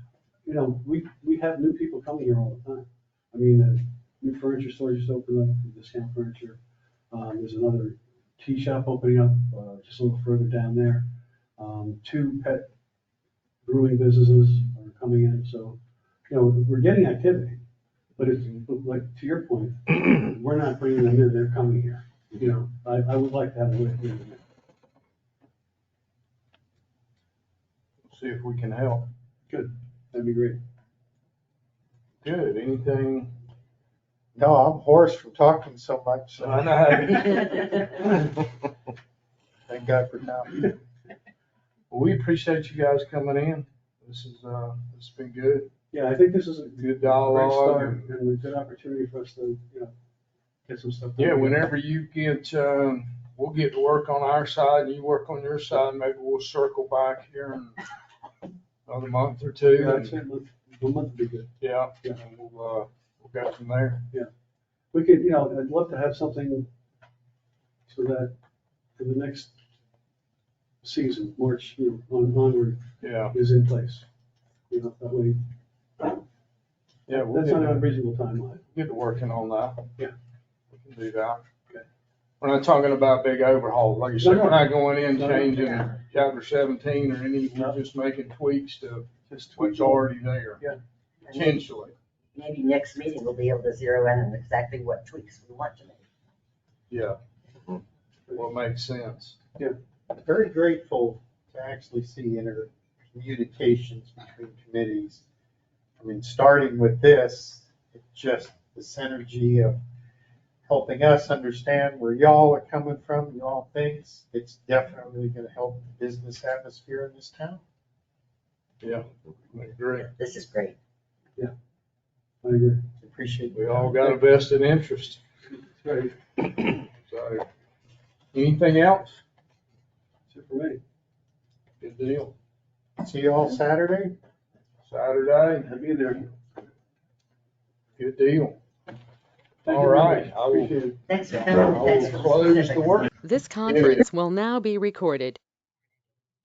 Speaker 3: We have new people coming here all the time. I mean, new furniture store just opened up, Discount Furniture. There's another tea shop opening up, just a little further down there. Two pet brewing businesses are coming in, so, you know, we're getting activity. But it's, like, to your point, we're not bringing them in, they're coming here. You know, I would like to have a way of bringing them in.
Speaker 2: See if we can help.
Speaker 3: That'd be great.
Speaker 2: Good, anything?
Speaker 10: No, I'm hoarse from talking so much, so
Speaker 2: I know.
Speaker 10: thank God for now.
Speaker 2: Well, we appreciate you guys coming in. This is, it's been good.
Speaker 3: Yeah, I think this is a
Speaker 2: Good
Speaker 3: great
Speaker 2: dialogue.
Speaker 3: start and a good opportunity for us to, you know, get some stuff done.
Speaker 2: Yeah, whenever you get, we'll get to work on our side and you work on your side, maybe we'll circle back here in another month or two.
Speaker 3: Yeah, I'd say a month would be good.
Speaker 2: Yeah,
Speaker 3: Yeah.
Speaker 2: and we'll go from there.
Speaker 3: We could, you know, I'd love to have something so that for the next season, March, you know, onward,
Speaker 2: Yeah,
Speaker 3: is in place. You know, that way,
Speaker 2: yeah, we'll
Speaker 3: that's not an
Speaker 2: get
Speaker 3: unreasonable timeline.
Speaker 2: to working on that.
Speaker 3: Yeah.
Speaker 2: We can do that.
Speaker 3: Okay.
Speaker 2: We're not talking about big overhauls. Like you said,
Speaker 3: No, no.
Speaker 2: we're not going in
Speaker 3: No, no.
Speaker 2: changing chapter 17 or any,
Speaker 3: No.
Speaker 2: we're just making tweaks to
Speaker 3: Just
Speaker 2: what's already there.
Speaker 3: Yeah.
Speaker 2: Potentially.
Speaker 7: Maybe next meeting we'll be able to zero in on exactly what tweaks we want to make.
Speaker 2: Yeah. What makes sense.
Speaker 10: Very grateful to actually see intercommunications between committees. I mean, starting with this, it's just the synergy of helping us understand where y'all are coming from, y'all thinks. It's definitely gonna help the business atmosphere in this town.
Speaker 2: Yeah, I agree.
Speaker 7: This is great.
Speaker 3: I agree.
Speaker 10: Appreciate
Speaker 2: We all got a vested interest.
Speaker 3: That's right.
Speaker 2: So, anything else?
Speaker 3: That's it for me.
Speaker 2: Good deal.
Speaker 10: See y'all Saturday.
Speaker 2: Saturday,
Speaker 3: I'll be there.
Speaker 2: good deal.
Speaker 3: Thank
Speaker 2: All
Speaker 3: you very
Speaker 2: right,
Speaker 3: much.
Speaker 2: I will-
Speaker 3: Appreciate it.
Speaker 7: Thanks for
Speaker 2: I
Speaker 7: coming.
Speaker 2: will
Speaker 7: Thanks for the
Speaker 2: close the
Speaker 7: specifics.
Speaker 2: work.
Speaker 1: This conference will now be recorded.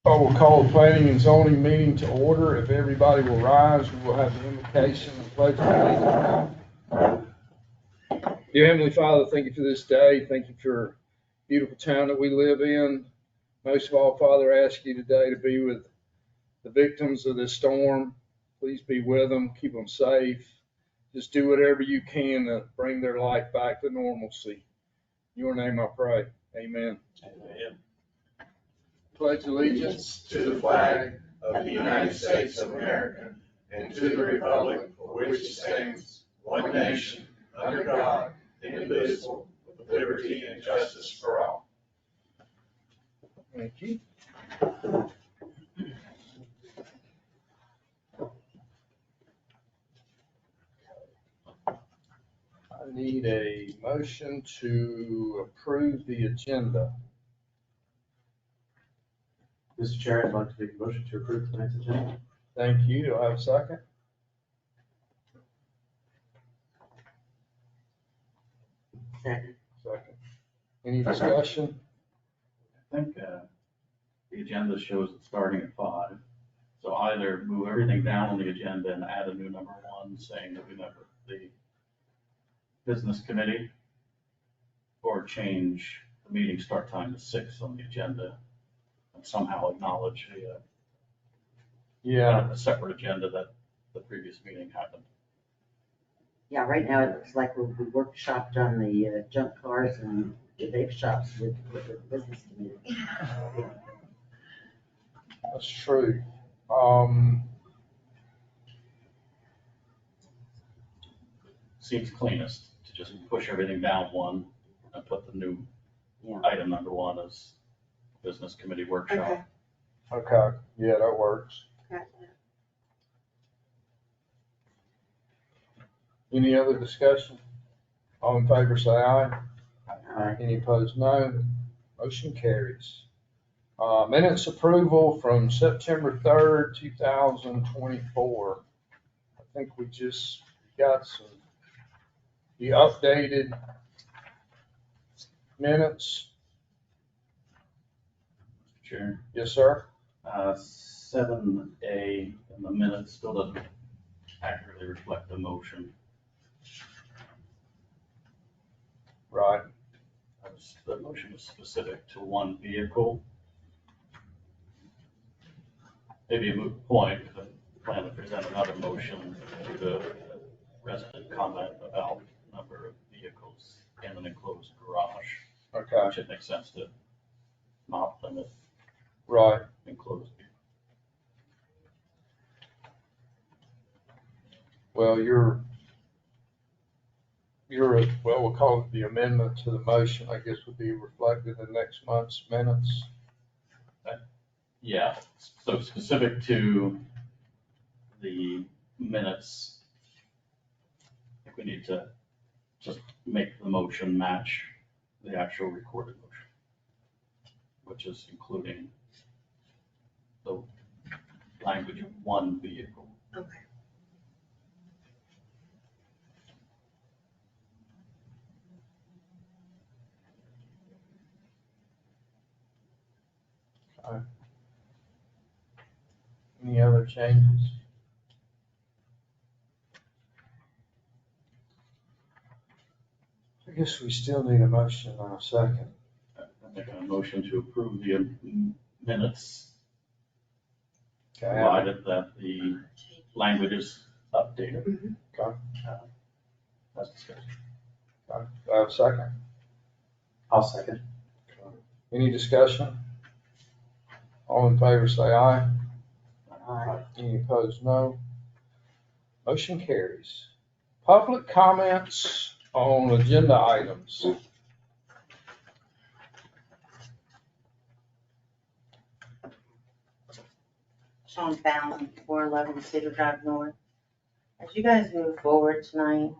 Speaker 2: I will call the planning and zoning meeting to order. If everybody will rise, we will have the invocation and pledge of allegiance. Dear Heavenly Father, thank you for this day. Thank you for the beautiful town that we live in. Most of all, Father, I ask you today to be with the victims of this storm. Please be with them, keep them safe. Just do whatever you can to bring their life back to normalcy. In your name I pray. Amen.
Speaker 6: Amen.
Speaker 2: Pledge allegiance
Speaker 4: To the flag of the United States of America and to the republic for which it stands, one nation, under God, indivisible, with liberty and justice for all.
Speaker 2: Thank you. I need a motion to approve the agenda.
Speaker 8: Mr. Chair, I'd like to make a motion to approve tonight's agenda.
Speaker 2: Thank you. Do I have a second?
Speaker 7: Second.
Speaker 2: Second. Any discussion?
Speaker 6: I think the agenda shows it starting at 5. So either move everything down on the agenda and add a new number 1 saying that we met with the business committee, or change the meeting start time to 6 on the agenda and somehow acknowledge
Speaker 2: Yeah.
Speaker 6: a separate agenda that the previous meeting happened.
Speaker 7: Yeah, right now it looks like we workshopped on the junk cars and the vape shops with the business community.
Speaker 2: That's true.
Speaker 6: Seems cleanest to just push everything down 1 and put the new
Speaker 7: Yeah.
Speaker 6: item number 1 as business committee workshop.
Speaker 2: Okay. Yeah, that works. Any other discussion? All in favor, say aye.
Speaker 7: Aye.
Speaker 2: Any opposed, no. Motion carries. Minutes approval from September 3rd, 2024. I think we just got the updated minutes.
Speaker 6: Mr. Chair.
Speaker 2: Yes, sir.
Speaker 6: 7A in the minutes still doesn't accurately reflect the motion.
Speaker 2: Right,
Speaker 6: The motion was specific to one vehicle. Maybe a moot point, because I plan to present another motion to the resident comment about number of vehicles in an enclosed garage.
Speaker 2: okay,
Speaker 6: Which it makes sense to not limit
Speaker 2: right.
Speaker 6: enclosed.
Speaker 2: Well, well, we'll call it the amendment to the motion, I guess would be reflected in next month's minutes.
Speaker 6: Yeah, so specific to the minutes, I think we need to just make the motion match the actual recorded motion, which is including the language of one vehicle.
Speaker 5: Okay.
Speaker 2: Any other changes? I guess we still need a motion and a second.
Speaker 6: I'm making a motion to approve the minutes,
Speaker 2: Okay,
Speaker 6: provided that the language is updated.
Speaker 2: Okay.
Speaker 6: That's discussed.
Speaker 2: okay. Do I have a second?
Speaker 8: I'll second.
Speaker 2: Any discussion? All in favor, say aye.
Speaker 7: Aye.
Speaker 2: Any opposed, no. Motion carries. Public comments on agenda items.
Speaker 7: Sean Fallon, 411 Cedar Drive North. As you guys move forward tonight,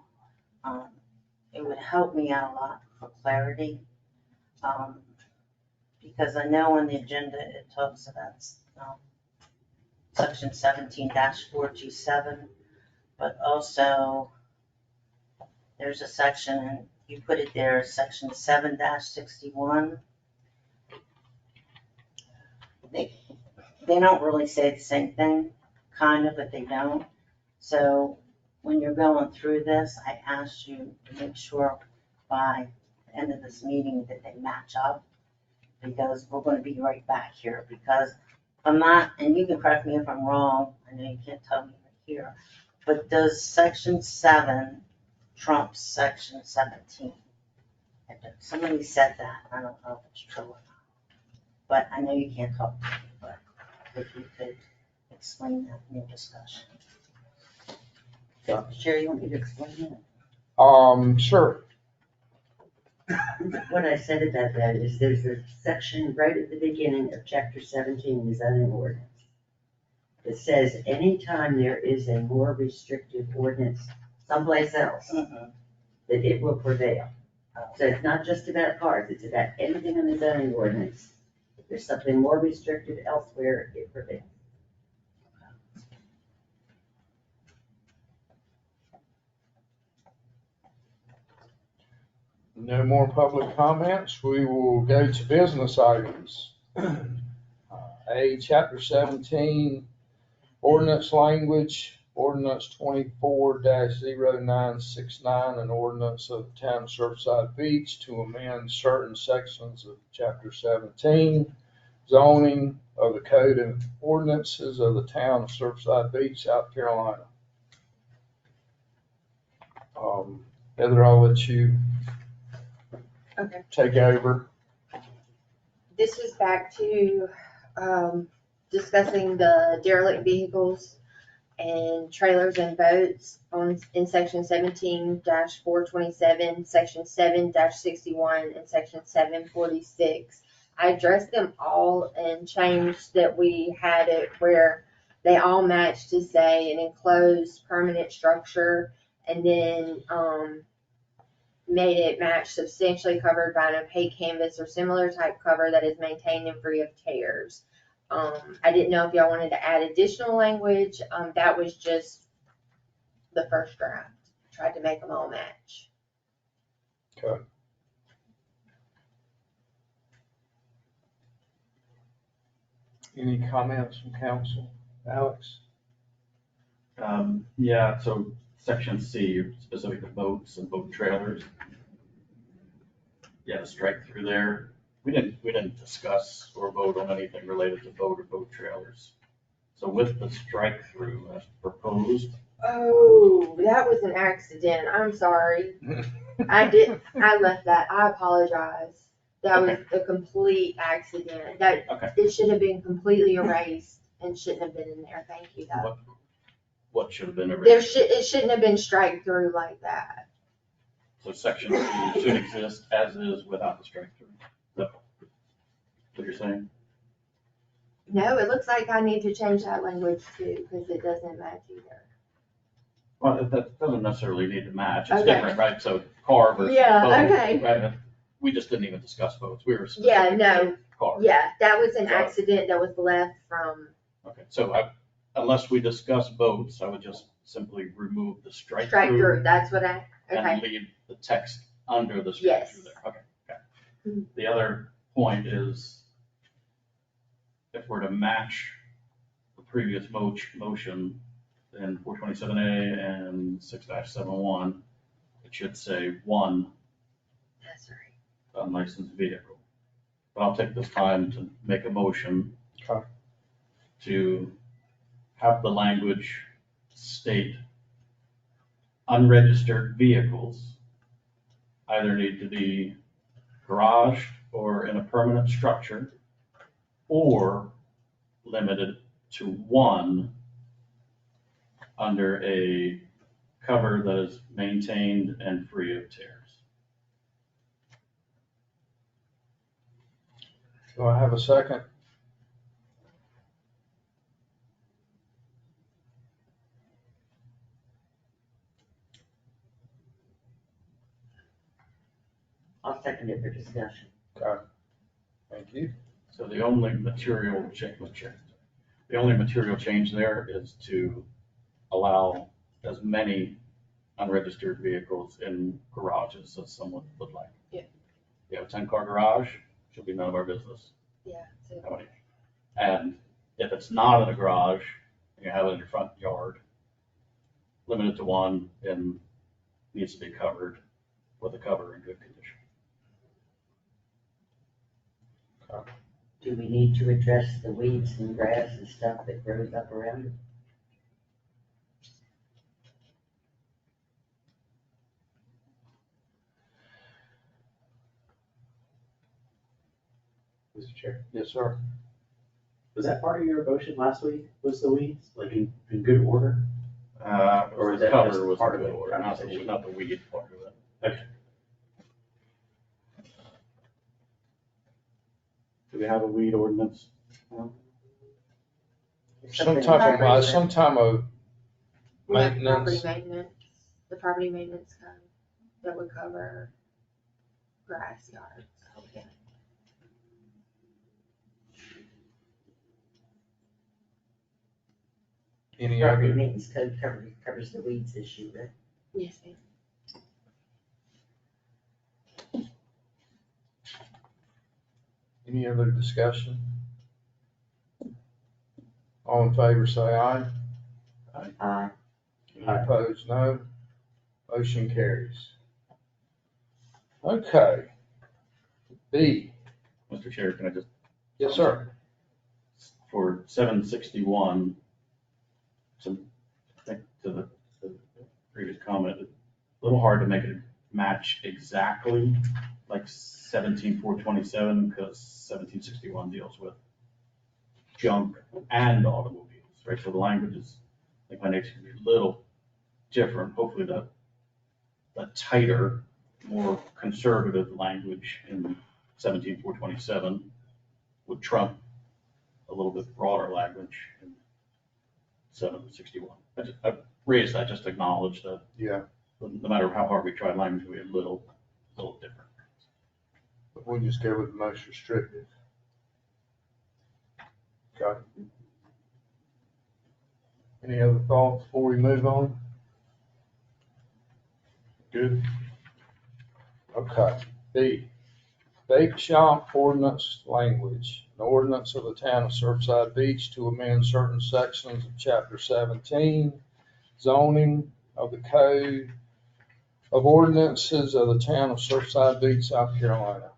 Speaker 7: it would help me out a lot for clarity. Because I know on the agenda it talks about section 17-427, but also there's a section, and you put it there, section 7-61. They don't really say the same thing, kind of, but they don't. So when you're going through this, I asked you to make sure by the end of this meeting that they match up, because we're going to be right back here. Because I'm not, and you can correct me if I'm wrong, I know you can't tell me right here, but does section 7 trump section 17? Somebody said that, I don't know if it's true or not, but I know you can't talk to me, but if you could explain that in your discussion. Sherry, you want me to explain
Speaker 2: Sure.
Speaker 7: that? What I said about that is there's a section right at the beginning of chapter 17, the zoning ordinance. It says anytime there is a more restrictive ordinance someplace else, that it will prevail. So it's not just about cars, it's about anything in the zoning ordinance. If there's something more restrictive elsewhere, it prevails.
Speaker 2: No more public comments. We will go to business items. Chapter 17, ordinance language, ordinance 24-0969, an ordinance of the town of Surfside Beach to amend certain sections of chapter 17, zoning of the code of ordinances of the town of Surfside Beach, South Carolina. Heather, I'll let you
Speaker 5: Okay.
Speaker 2: take over.
Speaker 5: This is back to discussing the derelict vehicles and trailers and boats in section 17-427, section 7-61, and section 746. I addressed them all and changed that we had it where they all match to say an enclosed permanent structure, and then made it match substantially covered by an opaque canvas or similar type cover that is maintained and free of tears. I didn't know if y'all wanted to add additional language. That was just the first draft. Tried to make them all match.
Speaker 2: Okay. Any comments from council? Alex?
Speaker 6: Yeah, so section C, specific to boats and boat trailers. Yeah, the strike through there, we didn't discuss or vote on anything related to boat or boat trailers. So with the strike through as proposed,
Speaker 5: Oh, that was an accident. I'm sorry. I left that. I apologize. That was a complete accident. That,
Speaker 6: okay,
Speaker 5: it should have been completely erased and shouldn't have been in there. Thank you, though.
Speaker 6: what should have been
Speaker 5: There
Speaker 6: erased?
Speaker 5: it shouldn't have been strike through like that.
Speaker 6: So section 2 should exist as is without the strike through. Is that what you're saying?
Speaker 5: No, it looks like I need to change that language too, because it doesn't match either.
Speaker 6: Well, that doesn't necessarily need to match. It's
Speaker 5: Okay.
Speaker 6: different, right? So car versus
Speaker 5: Yeah,
Speaker 6: boat.
Speaker 5: okay.
Speaker 6: Right? We just didn't even discuss boats. We were
Speaker 5: Yeah,
Speaker 6: specific
Speaker 5: no.
Speaker 6: to cars.
Speaker 5: Yeah, that was an
Speaker 6: So-
Speaker 5: accident that was left from,
Speaker 6: Okay, so unless we discuss boats, I would just simply remove the strike
Speaker 5: strike through.
Speaker 6: through
Speaker 5: That's what I,
Speaker 6: and
Speaker 5: okay.
Speaker 6: leave the text under the strike
Speaker 5: Yes.
Speaker 6: through there. Okay.
Speaker 5: Mhm.
Speaker 6: The other point is if we're to match the previous motion in 427A and 6-71, it should say one
Speaker 5: That's right.
Speaker 6: unlicensed vehicle. But I'll take this time to make a motion
Speaker 2: Okay.
Speaker 6: to have the language state unregistered vehicles either need to be garaged or in a permanent structure or limited to one under a cover that is maintained and free of tears.
Speaker 2: Do I have a second?
Speaker 7: I'll second it for discussion.
Speaker 2: Okay. Thank you.
Speaker 6: So the only material change there is to allow as many unregistered vehicles in garages as someone would like.
Speaker 5: Yeah.
Speaker 6: You have a 10-car garage, should be none of our business.
Speaker 5: Yeah. So,
Speaker 6: How many? And if it's not in a garage, and you have it in your front yard, limited to one and needs to be covered with a cover in good condition.
Speaker 7: Do we need to address the weeds and grass and stuff that grows up around it?
Speaker 8: Mr. Chair,
Speaker 2: Yes, sir.
Speaker 8: was that part of your motion last week, was the weeds, like in good order? Or is
Speaker 6: The
Speaker 8: that
Speaker 6: cover
Speaker 8: just
Speaker 6: was
Speaker 8: part
Speaker 6: part
Speaker 8: of
Speaker 6: of
Speaker 8: the
Speaker 6: order, not
Speaker 8: conversation?
Speaker 6: the weed part of it.
Speaker 8: Okay.
Speaker 6: Do we have a weed ordinance?
Speaker 2: Some type of
Speaker 5: we have property
Speaker 2: maintenance.
Speaker 5: maintenance, the property maintenance code that would cover grass yards. Okay.
Speaker 2: Any
Speaker 7: Property
Speaker 2: other,
Speaker 7: maintenance code covers the weeds issue, right?
Speaker 5: Yes, ma'am.
Speaker 2: any other discussion? All in favor, say aye. Any opposed, no. Motion carries. Okay. B.
Speaker 6: Mr. Chair, can I just?
Speaker 2: Yes, sir.
Speaker 6: For 761, I think to the previous comment, a little hard to make it match exactly like 17,427 because 1761 deals with junk and automobiles, right? So the language is, I think my nature can be a little different. Hopefully the tighter, more conservative language in 17,427 would trump a little bit broader language in 761. I raised that just to acknowledge that
Speaker 2: Yeah,
Speaker 6: no matter how hard we try, language will be a little different.
Speaker 2: but we'll just go with the most restrictive. Okay. Any other thoughts before we move on? Good. Okay. B, bait shop ordinance language. An ordinance of the town of Surfside Beach to amend certain sections of chapter 17 zoning of the code of ordinances of the town of Surfside Beach, South Carolina.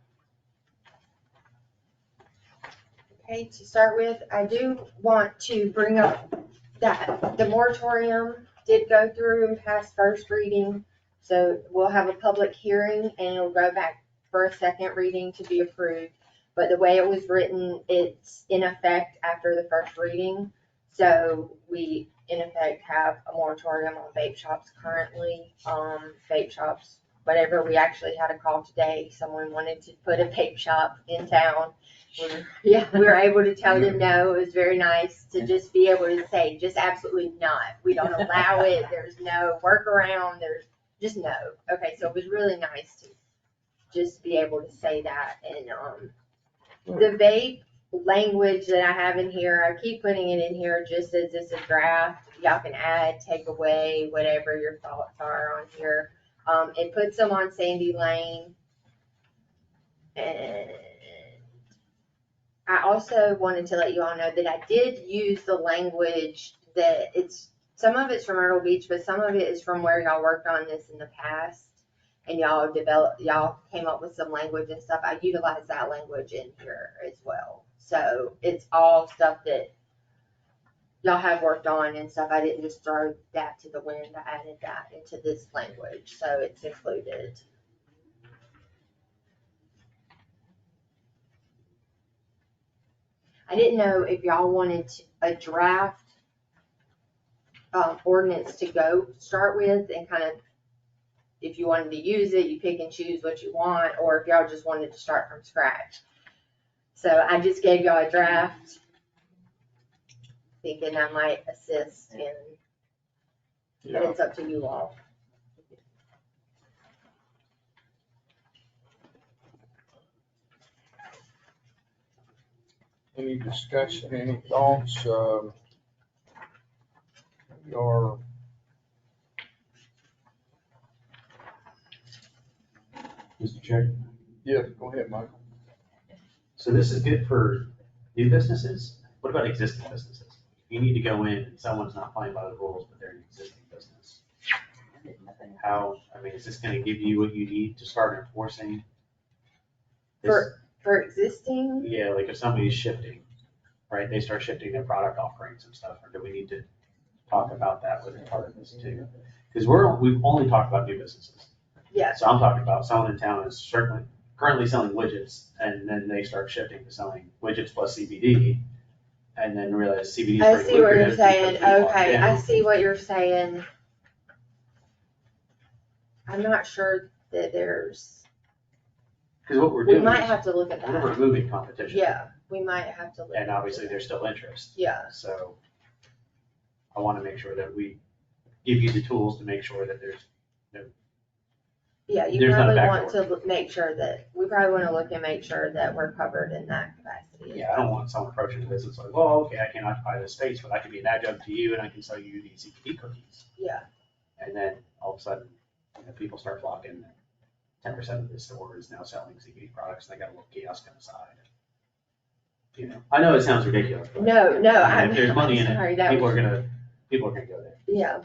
Speaker 5: Okay, to start with, I do want to bring up that the moratorium did go through and pass first reading. So we'll have a public hearing and it'll go back for a second reading to be approved. But the way it was written, it's in effect after the first reading. So we, in effect, have a moratorium on vape shops currently. Vape shops, whatever, we actually had a call today. Someone wanted to put a vape shop in town. We were able to tell them no. It was very nice to just be able to say, just absolutely not. We don't allow it. There's no workaround. There's just no. Okay, so it was really nice to just be able to say that. And the vape language that I have in here, I keep putting it in here just as it's a draft. Y'all can add, take away, whatever your thoughts are on here. It puts them on Sandy Lane. And I also wanted to let you all know that I did use the language that some of it's from Myrtle Beach, but some of it is from where y'all worked on this in the past. And y'all came up with some language and stuff. I utilized that language in here as well. So it's all stuff that y'all have worked on and stuff. I didn't just throw that to the wind. I added that into this language, so it's included. I didn't know if y'all wanted a draft ordinance to start with and kind of, if you wanted to use it, you pick and choose what you want, or if y'all just wanted to start from scratch. So I just gave y'all a draft, thinking I might assist, but it's up to you all.
Speaker 2: Any discussion, any thoughts? Or
Speaker 8: Mr. Chair.
Speaker 2: yeah, go ahead, Michael.
Speaker 8: So this is good for new businesses. What about existing businesses? You need to go in and someone's not playing by the rules, but they're an existing business. Is this gonna give you what you need to start enforcing? this?
Speaker 5: For existing,
Speaker 8: Yeah, like if somebody's shifting, right, they start shifting their product offerings and stuff, or do we need to talk about that with part of this too? Because we've only talked about new businesses.
Speaker 5: yeah.
Speaker 8: So I'm talking about someone in town is certainly currently selling widgets, and then they start shifting to selling widgets plus CBD, and then realize CBD is
Speaker 5: I
Speaker 8: pretty
Speaker 5: see what you're
Speaker 8: lucrative
Speaker 5: saying.
Speaker 8: because people are
Speaker 5: Okay,
Speaker 8: down.
Speaker 5: I see what you're saying. I'm not sure that
Speaker 8: Because what we're
Speaker 5: we
Speaker 8: doing
Speaker 5: might
Speaker 8: is
Speaker 5: have to look at
Speaker 8: we're
Speaker 5: that.
Speaker 8: removing competition.
Speaker 5: Yeah, we might have to look.
Speaker 8: And obviously there's still interest.
Speaker 5: Yeah.
Speaker 8: So I want to make sure that we give you the tools to make sure that there's
Speaker 5: Yeah, you
Speaker 8: There's not a
Speaker 5: probably
Speaker 8: back
Speaker 5: want
Speaker 8: door.
Speaker 5: to make sure that, we probably want to look and make sure that we're covered in that capacity. as
Speaker 8: Yeah, I don't
Speaker 5: well.
Speaker 8: want someone approaching the business like, well, okay, I can't occupy this space, but I can be an adjunct to you and I can sell you these CBD cookies.
Speaker 5: Yeah,
Speaker 8: And then all of a sudden, people start flocking. 10% of the store is now selling CBD products, and they got a little kiosk on the side. I know it sounds ridiculous, but
Speaker 5: no,
Speaker 8: if there's money in
Speaker 5: sorry,
Speaker 8: it,
Speaker 5: that
Speaker 8: people are
Speaker 5: was,
Speaker 8: gonna go there.
Speaker 5: yeah,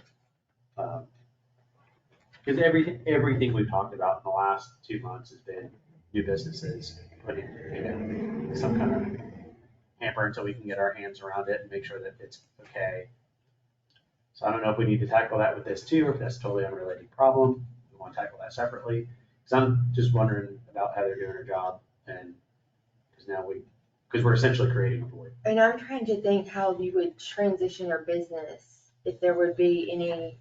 Speaker 8: Because everything we've talked about in the last 2 months has been new businesses putting, some kind of hamper until we can get our hands around it and make sure that it's okay. So I don't know if we need to tackle that with this too, or if that's a totally unrelated problem. We want to tackle that separately. Because I'm just wondering about Heather doing her job, and because we're essentially creating a void.
Speaker 5: and I'm trying to think how you would transition your business, if there would be any,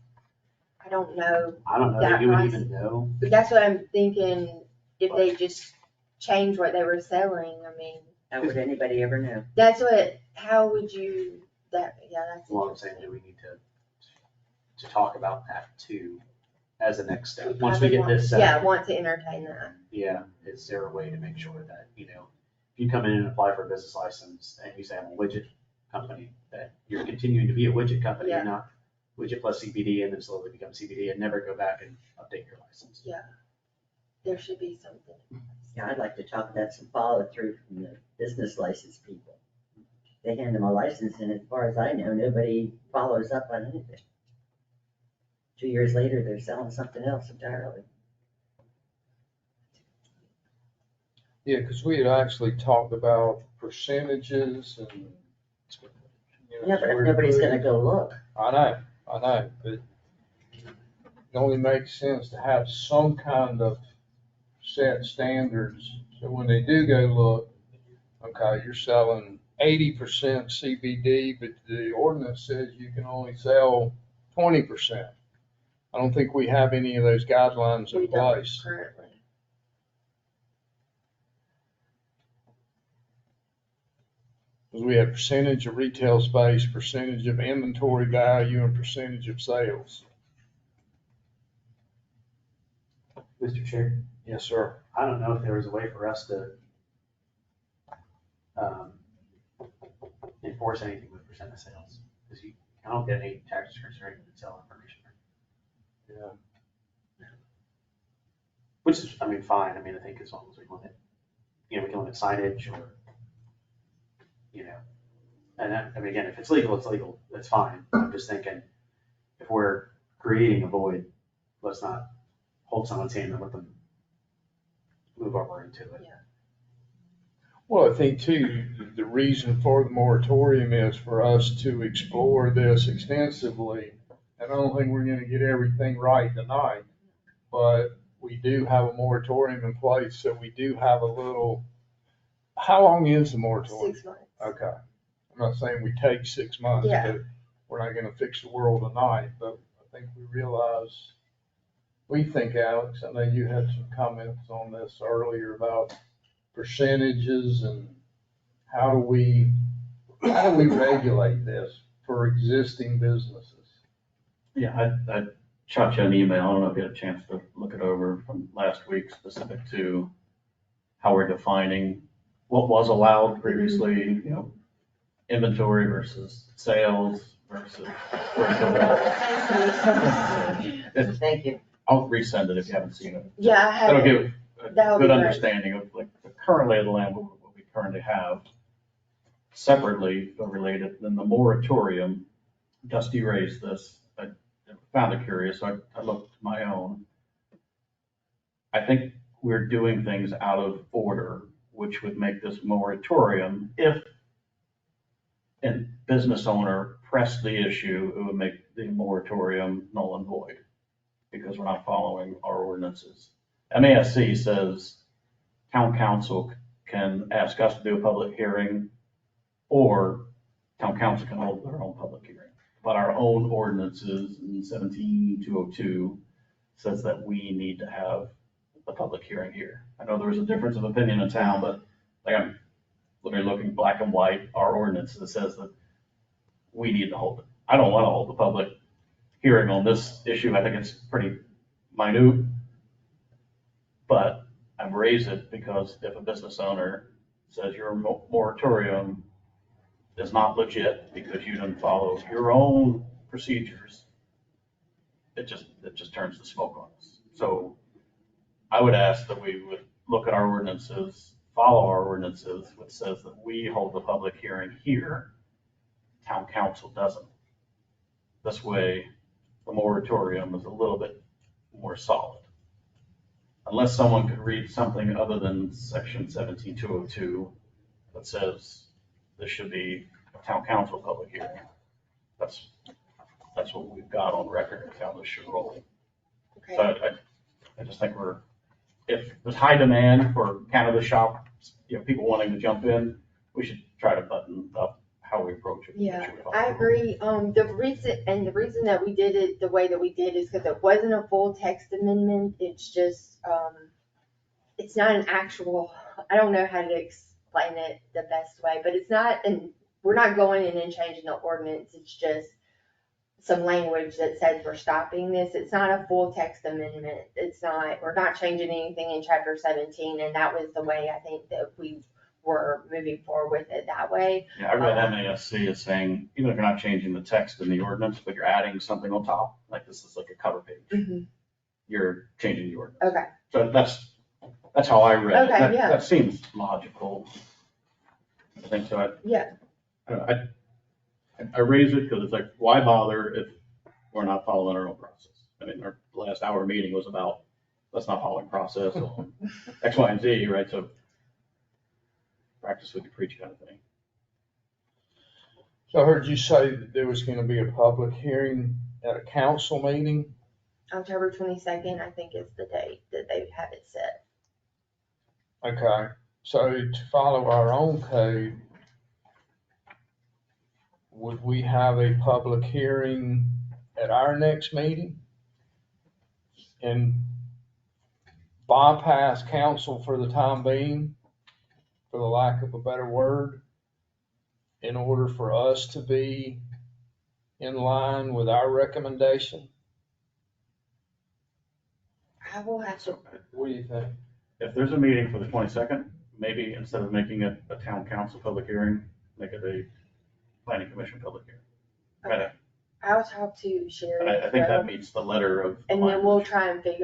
Speaker 5: I don't know.
Speaker 8: I don't know that you would even know.
Speaker 5: But that's what I'm thinking, if they just change what they were selling,
Speaker 7: How would anybody ever know?
Speaker 5: how would you, that's
Speaker 8: Well, I'm saying
Speaker 5: interesting.
Speaker 8: that we need to talk about that too, as a next step.
Speaker 5: We
Speaker 8: Once we
Speaker 5: probably
Speaker 8: get this set.
Speaker 5: Yeah, want to entertain that.
Speaker 8: Yeah, is there a way to make sure that, if you come in and apply for a business license and you say I'm a widget company, that you're continuing to be a widget company,
Speaker 5: Yeah.
Speaker 8: not widget plus CBD and then slowly become CBD and never go back and update your license.
Speaker 5: Yeah, there should be something.
Speaker 7: Yeah, I'd like to talk about some follow through from the business license people. They hand them a license and as far as I know, nobody follows up on anything. 2 years later, they're selling something else entirely.
Speaker 2: Yeah, because we had actually talked about percentages and.
Speaker 7: Yeah, but if nobody's gonna go look.
Speaker 2: I know, but it only makes sense to have some kind of set standards. So when they do go look, okay, you're selling 80% CBD, but the ordinance says you can only sell 20%. I don't think we have any of those guidelines
Speaker 5: We
Speaker 2: in
Speaker 5: don't
Speaker 2: place.
Speaker 5: currently.
Speaker 2: Because we have percentage of retail space, percentage of inventory value, and percentage of sales.
Speaker 8: Mr. Chair,
Speaker 2: Yes, sir.
Speaker 8: I don't know if there was a way for us to enforce anything with percent of sales, because I don't get any tax returns or anything to sell information.
Speaker 2: Yeah.
Speaker 8: Which is, I mean, fine, I mean, I think as long as we limit, we can limit signage or, and then, I mean, again, if it's legal, that's fine. I'm just thinking, if we're creating a void, let's not hold someone's hand and let them move over into it.
Speaker 5: Yeah.
Speaker 2: Well, I think too, the reason for the moratorium is for us to explore this extensively. And I don't think we're gonna get everything right tonight, but we do have a moratorium in place, so we do have a little, how long is the moratorium?
Speaker 5: 6 months.
Speaker 2: Okay. I'm not saying we take 6 months,
Speaker 5: Yeah.
Speaker 2: but we're not gonna fix the world tonight, but I think we think, Alex, I know you had some comments on this earlier about percentages and how do we regulate this for existing businesses?
Speaker 6: Yeah, I shot you an email. I don't know if you had a chance to look it over from last week, specific to how we're defining what was allowed previously, inventory versus sales versus.
Speaker 7: Thank you.
Speaker 6: I'll resend it if you haven't seen it.
Speaker 5: Yeah, I have.
Speaker 6: That'll give a
Speaker 5: That'll be
Speaker 6: good
Speaker 5: great.
Speaker 6: understanding of like the current lay of the land, what we currently have. Separately related, then the moratorium, Dusty raised this, I found it curious, so I looked at my own. I think we're doing things out of order, which would make this moratorium, if a business owner pressed the issue, it would make the moratorium null and void, because we're not following our ordinances. MASC says town council can ask us to do a public hearing, or town council can hold their own public hearing. But our own ordinances in 17202 says that we need to have a public hearing here. I know there was a difference of opinion in town, but like I'm literally looking black and white, our ordinance that says that we need to hold it. I don't want to hold the public hearing on this issue. I think it's pretty minute, but I've raised it because if a business owner says your moratorium is not legit because you didn't follow your own procedures, it just turns the smoke on us. So I would ask that we would look at our ordinances, follow our ordinances, which says that we hold the public hearing here, town council doesn't. This way, the moratorium is a little bit more solid. Unless someone could read something other than section 17202 that says this should be a town council public hearing. That's what we've got on record of how this should roll.
Speaker 5: Okay.
Speaker 6: So I just think if there's high demand for cannabis shops, people wanting to jump in, we should try to button up how we approach it.
Speaker 5: Yeah, I agree. The reason that we did it the way that we did is because it wasn't a full text amendment. It's just, it's not an actual, I don't know how to explain it the best way, but it's not, and we're not going in and changing the ordinance. It's just some language that says we're stopping this. It's not a full text amendment. We're not changing anything in chapter 17. And that was the way I think that we were moving forward with it that way.
Speaker 6: Yeah, I read MASC as saying, even if you're not changing the text in the ordinance, but you're adding something on top, like this is like a cover page, you're changing the ordinance.
Speaker 5: Okay.
Speaker 6: So that's how I read it.
Speaker 5: Okay, yeah.
Speaker 6: That seems logical. I think so.
Speaker 5: Yeah.
Speaker 6: I raise it because it's like, why bother if we're not following our own process? I mean, our last hour meeting was about, let's not follow process, on X, Y, and Z, right? So practice what you preach kind of thing.
Speaker 2: So I heard you say that there was gonna be a public hearing at a council meeting.
Speaker 5: October 22nd, I think is the date that they have it set.
Speaker 2: Okay, so to follow our own code, would we have a public hearing at our next meeting? And bypass council for the time being, for the lack of a better word, in order for us to be in line with our recommendation?
Speaker 5: I will have to,
Speaker 2: What do you think?
Speaker 6: If there's a meeting for the 22nd, maybe instead of making it a town council public hearing, make it a planning commission public hearing. Right.
Speaker 5: I'll talk to Sherry.
Speaker 6: And I think
Speaker 5: as well,
Speaker 6: that meets the letter of.
Speaker 5: and then we'll try and make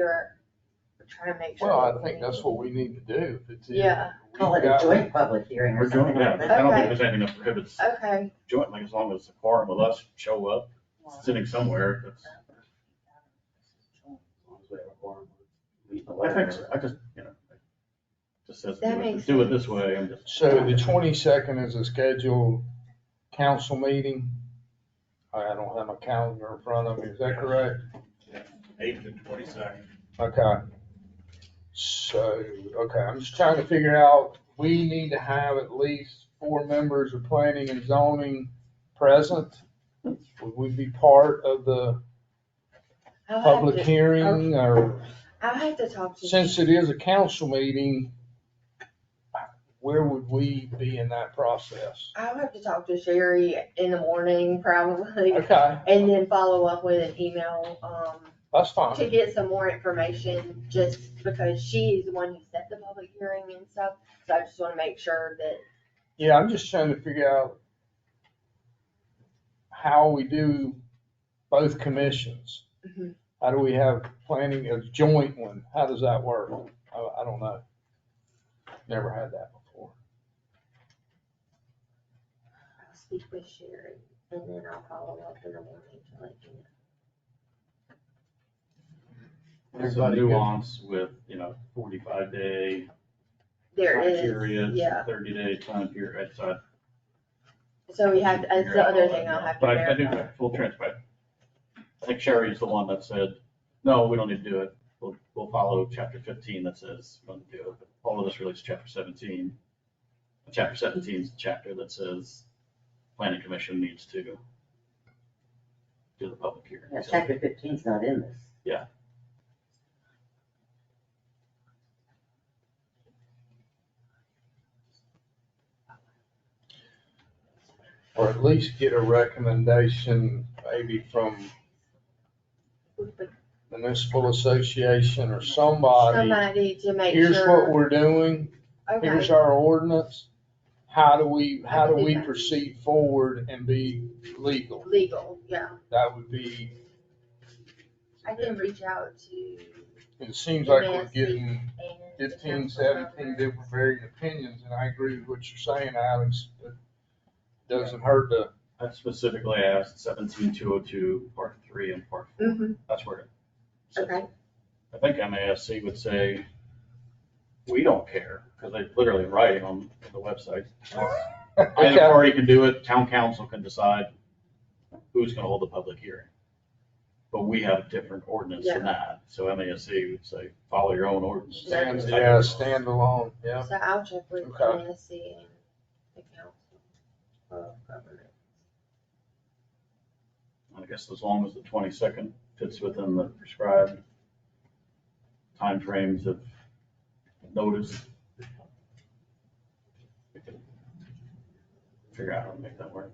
Speaker 5: sure.
Speaker 2: Well, I
Speaker 5: that
Speaker 2: think that's what we need to do. If it's-
Speaker 5: Yeah.
Speaker 7: Call it
Speaker 2: we've
Speaker 7: a
Speaker 2: got-
Speaker 7: joint public hearing or
Speaker 6: We're joint,
Speaker 7: something
Speaker 6: yeah.
Speaker 7: like
Speaker 6: I
Speaker 7: that.
Speaker 6: don't think
Speaker 5: Okay.
Speaker 6: there's anything that prohibits
Speaker 5: Okay,
Speaker 6: joint, like as long as the quorum of us show up, sitting somewhere, that's.
Speaker 8: As long as we have a quorum.
Speaker 6: I think so. I just, it just says,
Speaker 5: That makes
Speaker 6: do it
Speaker 5: sense.
Speaker 6: this way. I'm just.
Speaker 2: So the 22nd is a scheduled council meeting. I don't have my calendar in front of me, is that correct?
Speaker 4: 8th and 22nd.
Speaker 2: Okay. So, okay, I'm just trying to figure out, we need to have at least 4 members of planning and zoning present. Would we be part of the
Speaker 5: I'll have
Speaker 2: public
Speaker 5: to,
Speaker 2: hearing, or,
Speaker 5: I'll have to talk to.
Speaker 2: since it is a council meeting, where would we be in that process?
Speaker 5: I'll have to talk to Sherry in the morning probably,
Speaker 2: Okay,
Speaker 5: and then follow up with an email,
Speaker 2: that's
Speaker 5: to
Speaker 2: fine.
Speaker 5: get some more information, just because she is the one who set the public hearing and stuff. So I just wanna make sure that,
Speaker 2: Yeah, I'm just trying to figure out how we do both commissions.
Speaker 5: Mhm.
Speaker 2: How do we have planning, a joint one? How does that work? I don't know. Never had that before.
Speaker 5: I'll speak with Sherry, and then I'll follow up in the morning to let you know.
Speaker 6: There's some
Speaker 2: Everybody good?
Speaker 6: nuance with, 45-day
Speaker 5: There
Speaker 6: time
Speaker 5: is,
Speaker 6: periods,
Speaker 5: yeah.
Speaker 6: 30-day time period, so.
Speaker 5: So we have, that's the other thing I'll have to
Speaker 6: But I do
Speaker 5: verify.
Speaker 6: have full transparency. I think Sherry is the one that said, no, we don't need to do it. We'll follow chapter 15 that says we don't do it. But all of this relates to chapter 17. And chapter 17 is the chapter that says planning commission needs to do the public hearing.
Speaker 7: Yeah,
Speaker 6: So-
Speaker 7: chapter 15 is not in this.
Speaker 6: Yeah.
Speaker 2: Or at least get a recommendation maybe from municipal association or somebody.
Speaker 5: Somebody to make
Speaker 2: Here's what
Speaker 5: sure,
Speaker 2: we're doing. Here's
Speaker 5: okay,
Speaker 2: our ordinance. How do we
Speaker 5: I can do that.
Speaker 2: proceed forward and be legal?
Speaker 5: legal, yeah.
Speaker 2: That would be,
Speaker 5: I can reach out to
Speaker 2: it seems like we're
Speaker 5: MSC
Speaker 2: getting
Speaker 5: and.
Speaker 2: 15, 17 different varying opinions, and I agree with what you're saying, Alex. It doesn't hurt to,
Speaker 6: I specifically asked 17202, part 3 and part 4.
Speaker 5: Mm-hmm,
Speaker 6: That's where it says.
Speaker 5: okay,
Speaker 6: I think MASC would say, we don't care, because they literally write on the website. Either
Speaker 2: okay,
Speaker 6: party can do it, town council can decide who's gonna hold the public hearing. But we have a different ordinance than that, so MASC would say, follow your own ordinance.
Speaker 2: stand alone, yeah.
Speaker 5: so I'll check with
Speaker 2: Okay.
Speaker 5: MSC and the council of government.
Speaker 6: I guess as long as the 22nd fits within the prescribed timeframes of notice. We can figure out how to make that work.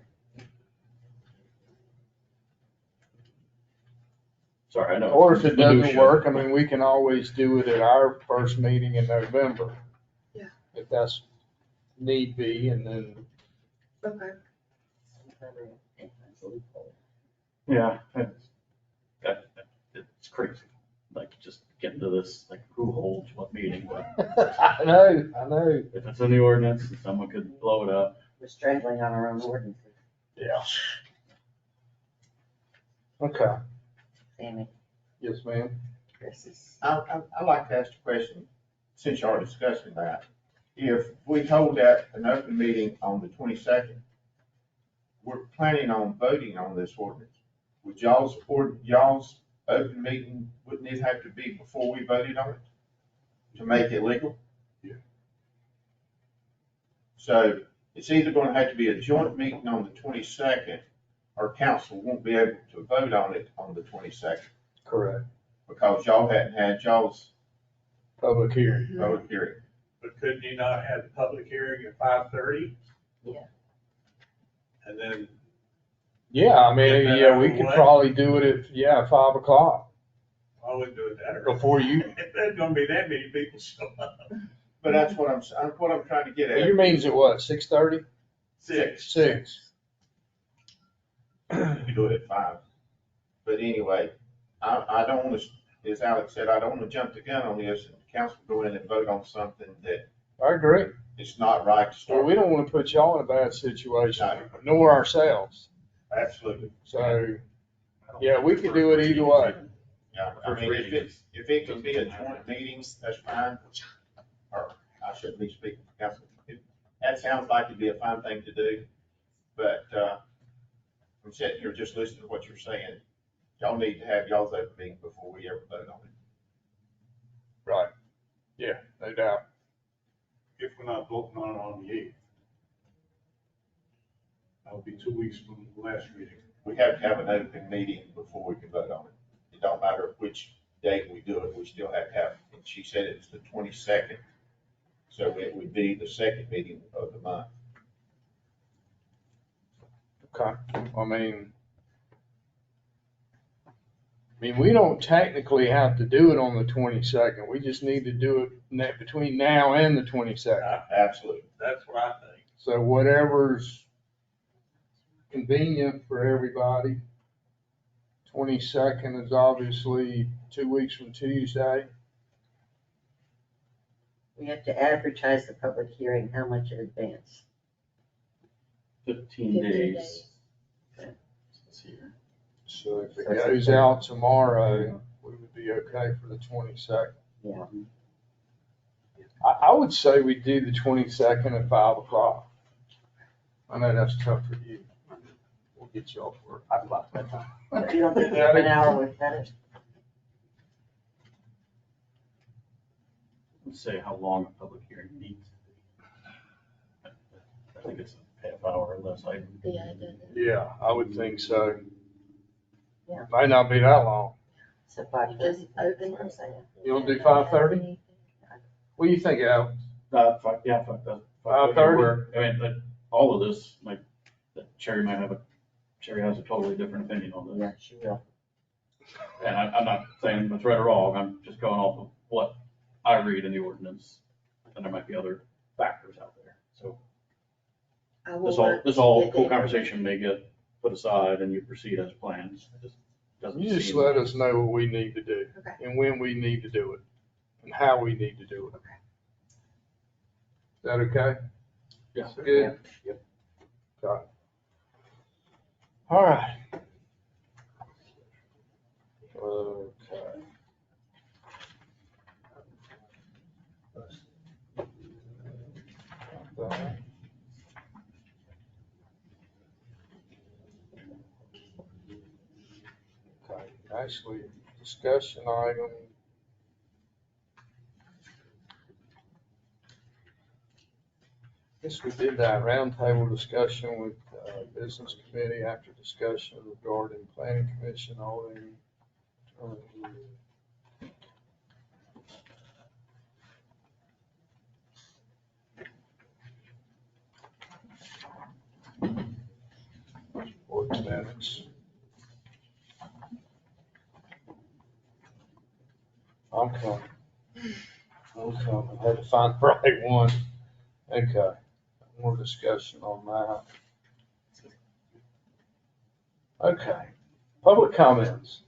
Speaker 6: Sorry, I know.
Speaker 2: Or if it doesn't
Speaker 6: Minutia.
Speaker 2: work, I mean, we can always do it at our first meeting in November.
Speaker 5: Yeah.
Speaker 2: If that's need be, and then,
Speaker 5: Okay,
Speaker 6: Yeah, it's crazy, like just getting to this, like who holds what meeting, but
Speaker 2: I know.
Speaker 6: if it's in the ordinance, and someone could blow it up.
Speaker 7: We're strangling on our own ordinances,
Speaker 2: Yeah. Okay,
Speaker 7: Sammy.
Speaker 2: Yes, ma'am.
Speaker 7: This is,
Speaker 10: I'd like to ask a question, since y'all are discussing that. If we hold that an open meeting on the 22nd, we're planning on voting on this ordinance. Would y'all's open meeting, wouldn't it have to be before we voted on it to make it legal?
Speaker 2: Yeah.
Speaker 10: So it's either gonna have to be a joint meeting on the 22nd, or council won't be able to vote on it on the 22nd,
Speaker 2: Correct.
Speaker 10: because y'all hadn't had y'all's
Speaker 2: Public hearing.
Speaker 10: public hearing.
Speaker 4: But couldn't you not have the public hearing at 5:30?
Speaker 7: Yeah.
Speaker 4: And then,
Speaker 2: Yeah, I mean,
Speaker 4: Get that
Speaker 2: yeah,
Speaker 4: out
Speaker 2: we
Speaker 4: of the
Speaker 2: could
Speaker 4: way.
Speaker 2: probably do it at, 5 o'clock
Speaker 4: I wouldn't do it that early.
Speaker 2: before you.
Speaker 4: There's gonna be that many people show up.
Speaker 10: But that's what I'm trying to get at.
Speaker 2: Your meeting's at what, 6:30?
Speaker 4: 6.
Speaker 2: 6.
Speaker 10: You do it at 5. But anyway, I don't want to, as Alex said, I don't want to jump the gun on this and the council go in and vote on something that
Speaker 2: I agree.
Speaker 10: it's not right to
Speaker 2: Well,
Speaker 10: start.
Speaker 2: we don't want to put y'all in a bad situation, nor ourselves.
Speaker 10: Absolutely.
Speaker 2: So, yeah, we could do it either way.
Speaker 10: Yeah, I mean, if it can be a joint meeting, that's fine. Or I shouldn't be speaking for council. That sounds like it'd be a fine thing to do, but, I'm sitting here just listening to what you're saying. Y'all need to have y'all's open meeting before we ever vote on it.
Speaker 2: Right. Yeah, no doubt.
Speaker 3: If we're not voting on the 8th. That would be 2 weeks from the last meeting.
Speaker 10: We have to have an open meeting before we can vote on it. It don't matter which date we do it, we still have to have, and she said it's the 22nd. So it would be the second meeting of the month.
Speaker 2: Okay. I mean, we don't technically have to do it on the 22nd. We just need to do it between now and the 22nd.
Speaker 10: Absolutely.
Speaker 4: That's what I think.
Speaker 2: So whatever's convenient for everybody. 22nd is obviously 2 weeks from Tuesday.
Speaker 7: we have to advertise the public hearing, how much in advance?
Speaker 6: 15 days. It's here.
Speaker 2: So if it goes out tomorrow, we would be okay for the 22nd.
Speaker 7: Yeah.
Speaker 2: I would say we do the 22nd at 5 o'clock. I know that's tough for you. We'll get you off work. I'd like that time.
Speaker 7: You don't think half an hour would cut it?
Speaker 6: Let's say how long a public hearing needs to be. I think it's a half hour or less.
Speaker 2: Yeah, I would think so.
Speaker 7: Yeah.
Speaker 2: Might not be that long.
Speaker 7: So 5:30.
Speaker 5: Just open.
Speaker 7: I'm saying.
Speaker 2: You want to do 5:30? What do you think, Al?
Speaker 6: Yeah,
Speaker 2: 5:30?
Speaker 6: I mean, all of this, like, Sherry has a totally different opinion on this.
Speaker 7: Yeah, she will.
Speaker 6: And I'm not saying it's right or wrong, I'm just going off of what I read in the ordinance, and there might be other factors out there. So
Speaker 5: I will
Speaker 6: this
Speaker 5: work
Speaker 6: whole
Speaker 5: to
Speaker 6: whole
Speaker 5: get
Speaker 6: conversation may get put aside and you proceed as planned. It just doesn't
Speaker 2: You just
Speaker 6: seem-
Speaker 2: let us know what we need to do.
Speaker 5: Okay.
Speaker 2: And when we need to do it and how we need to do it.
Speaker 5: Okay.
Speaker 2: Is that okay?
Speaker 6: Yeah.
Speaker 2: Good?
Speaker 6: Yep.
Speaker 2: Got it. All right. Okay. Got that. Okay, actually, discussion item. Guess we did that roundtable discussion with business committee after discussion regarding planning commission holding. Board minutes. I'm coming. I had to find the right one. Okay. More discussion on that. Okay. Public comments.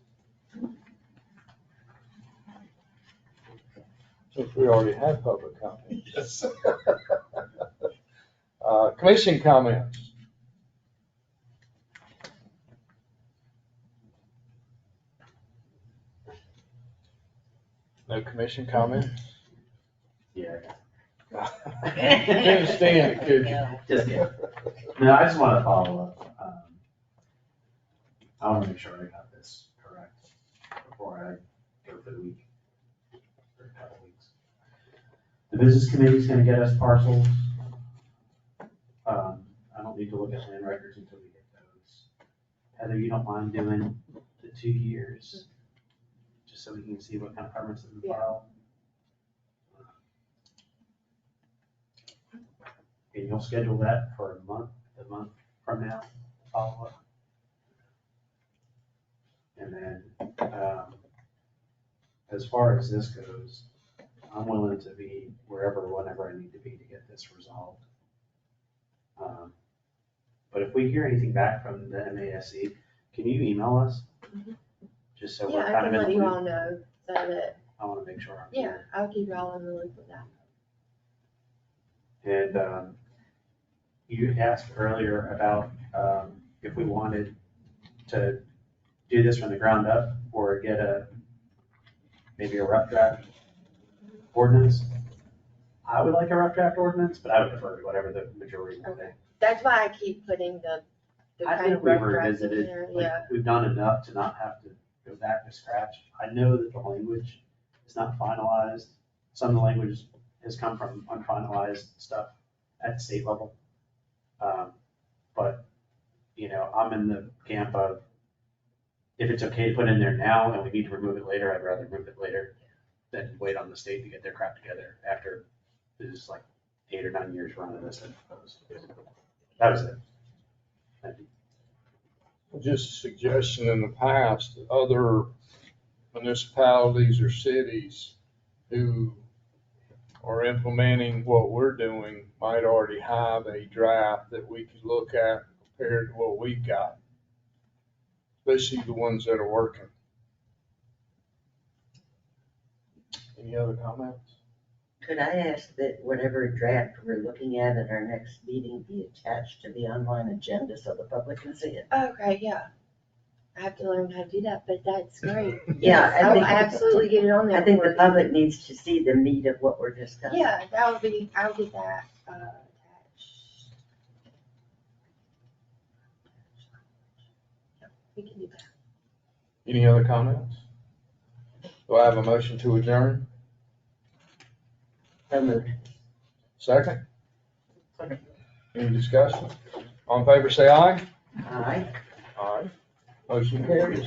Speaker 2: Since we already had public comments. Commission comments. No commission comments?
Speaker 8: Yeah.
Speaker 2: Couldn't stand it, could you?
Speaker 8: Just kidding. No, I just want to follow up. I want to make sure I got this correct before I go for the week, or a couple weeks. The business committee's gonna get us parcels. I don't need to look at land records until we get those. Heather, you don't mind doing the 2 years? Just so we can see what kind of permits in the file? And you'll schedule that for a month from now, follow up. And then, as far as this goes, I'm willing to be wherever, whenever I need to be to get this resolved. But if we hear anything back from the MASC, can you email us? Just so we're
Speaker 5: Yeah, I
Speaker 8: kind
Speaker 5: can
Speaker 8: of
Speaker 5: let
Speaker 8: in
Speaker 5: you
Speaker 8: the
Speaker 5: all
Speaker 8: loop.
Speaker 5: know so that,
Speaker 8: I want to make sure I'm
Speaker 5: yeah,
Speaker 8: here.
Speaker 5: I'll keep you all in the loop with that.
Speaker 8: And you asked earlier about if we wanted to do this from the ground up or get maybe a rough draft ordinance. I would like a rough draft ordinance, but I would prefer whatever the majority wanted.
Speaker 5: That's why I keep putting the
Speaker 8: I
Speaker 5: kind
Speaker 8: think
Speaker 5: of
Speaker 8: we've
Speaker 5: rough drafts in
Speaker 8: revisited,
Speaker 5: there,
Speaker 8: like,
Speaker 5: yeah.
Speaker 8: we've done enough to not have to go back to scratch. I know that the language is not finalized. Some of the language has come from unfinalized stuff at the state level. But, you know, I'm in the camp of, if it's okay to put in there now and we need to remove it later, I'd rather remove it later than wait on the state to get their crap together after there's like 8 or 9 years running this and proposed. That was it. Thank you.
Speaker 2: Just a suggestion in the past, other municipalities or cities who are implementing what we're doing might already have a draft that we could look at compared to what we've got, especially the ones that are working. Any other comments?
Speaker 7: Could I ask that whatever draft we're looking at our next meeting be attached to the online agenda so the public can see it?
Speaker 5: Okay, yeah. I have to learn how to do that, but that's great.
Speaker 7: Yeah, I
Speaker 5: I'll
Speaker 7: think-
Speaker 5: absolutely get it on there.
Speaker 7: I think
Speaker 5: for
Speaker 7: the
Speaker 5: you.
Speaker 7: public needs to see the meat of what we're discussing.
Speaker 5: Yeah, I'll get that attached. Yeah, we can do that.
Speaker 2: Any other comments? Do I have a motion to adjourn?
Speaker 7: So moved.
Speaker 2: Second? Any discussion? All in favor, say aye.
Speaker 7: Aye.
Speaker 2: Aye. Motion carries.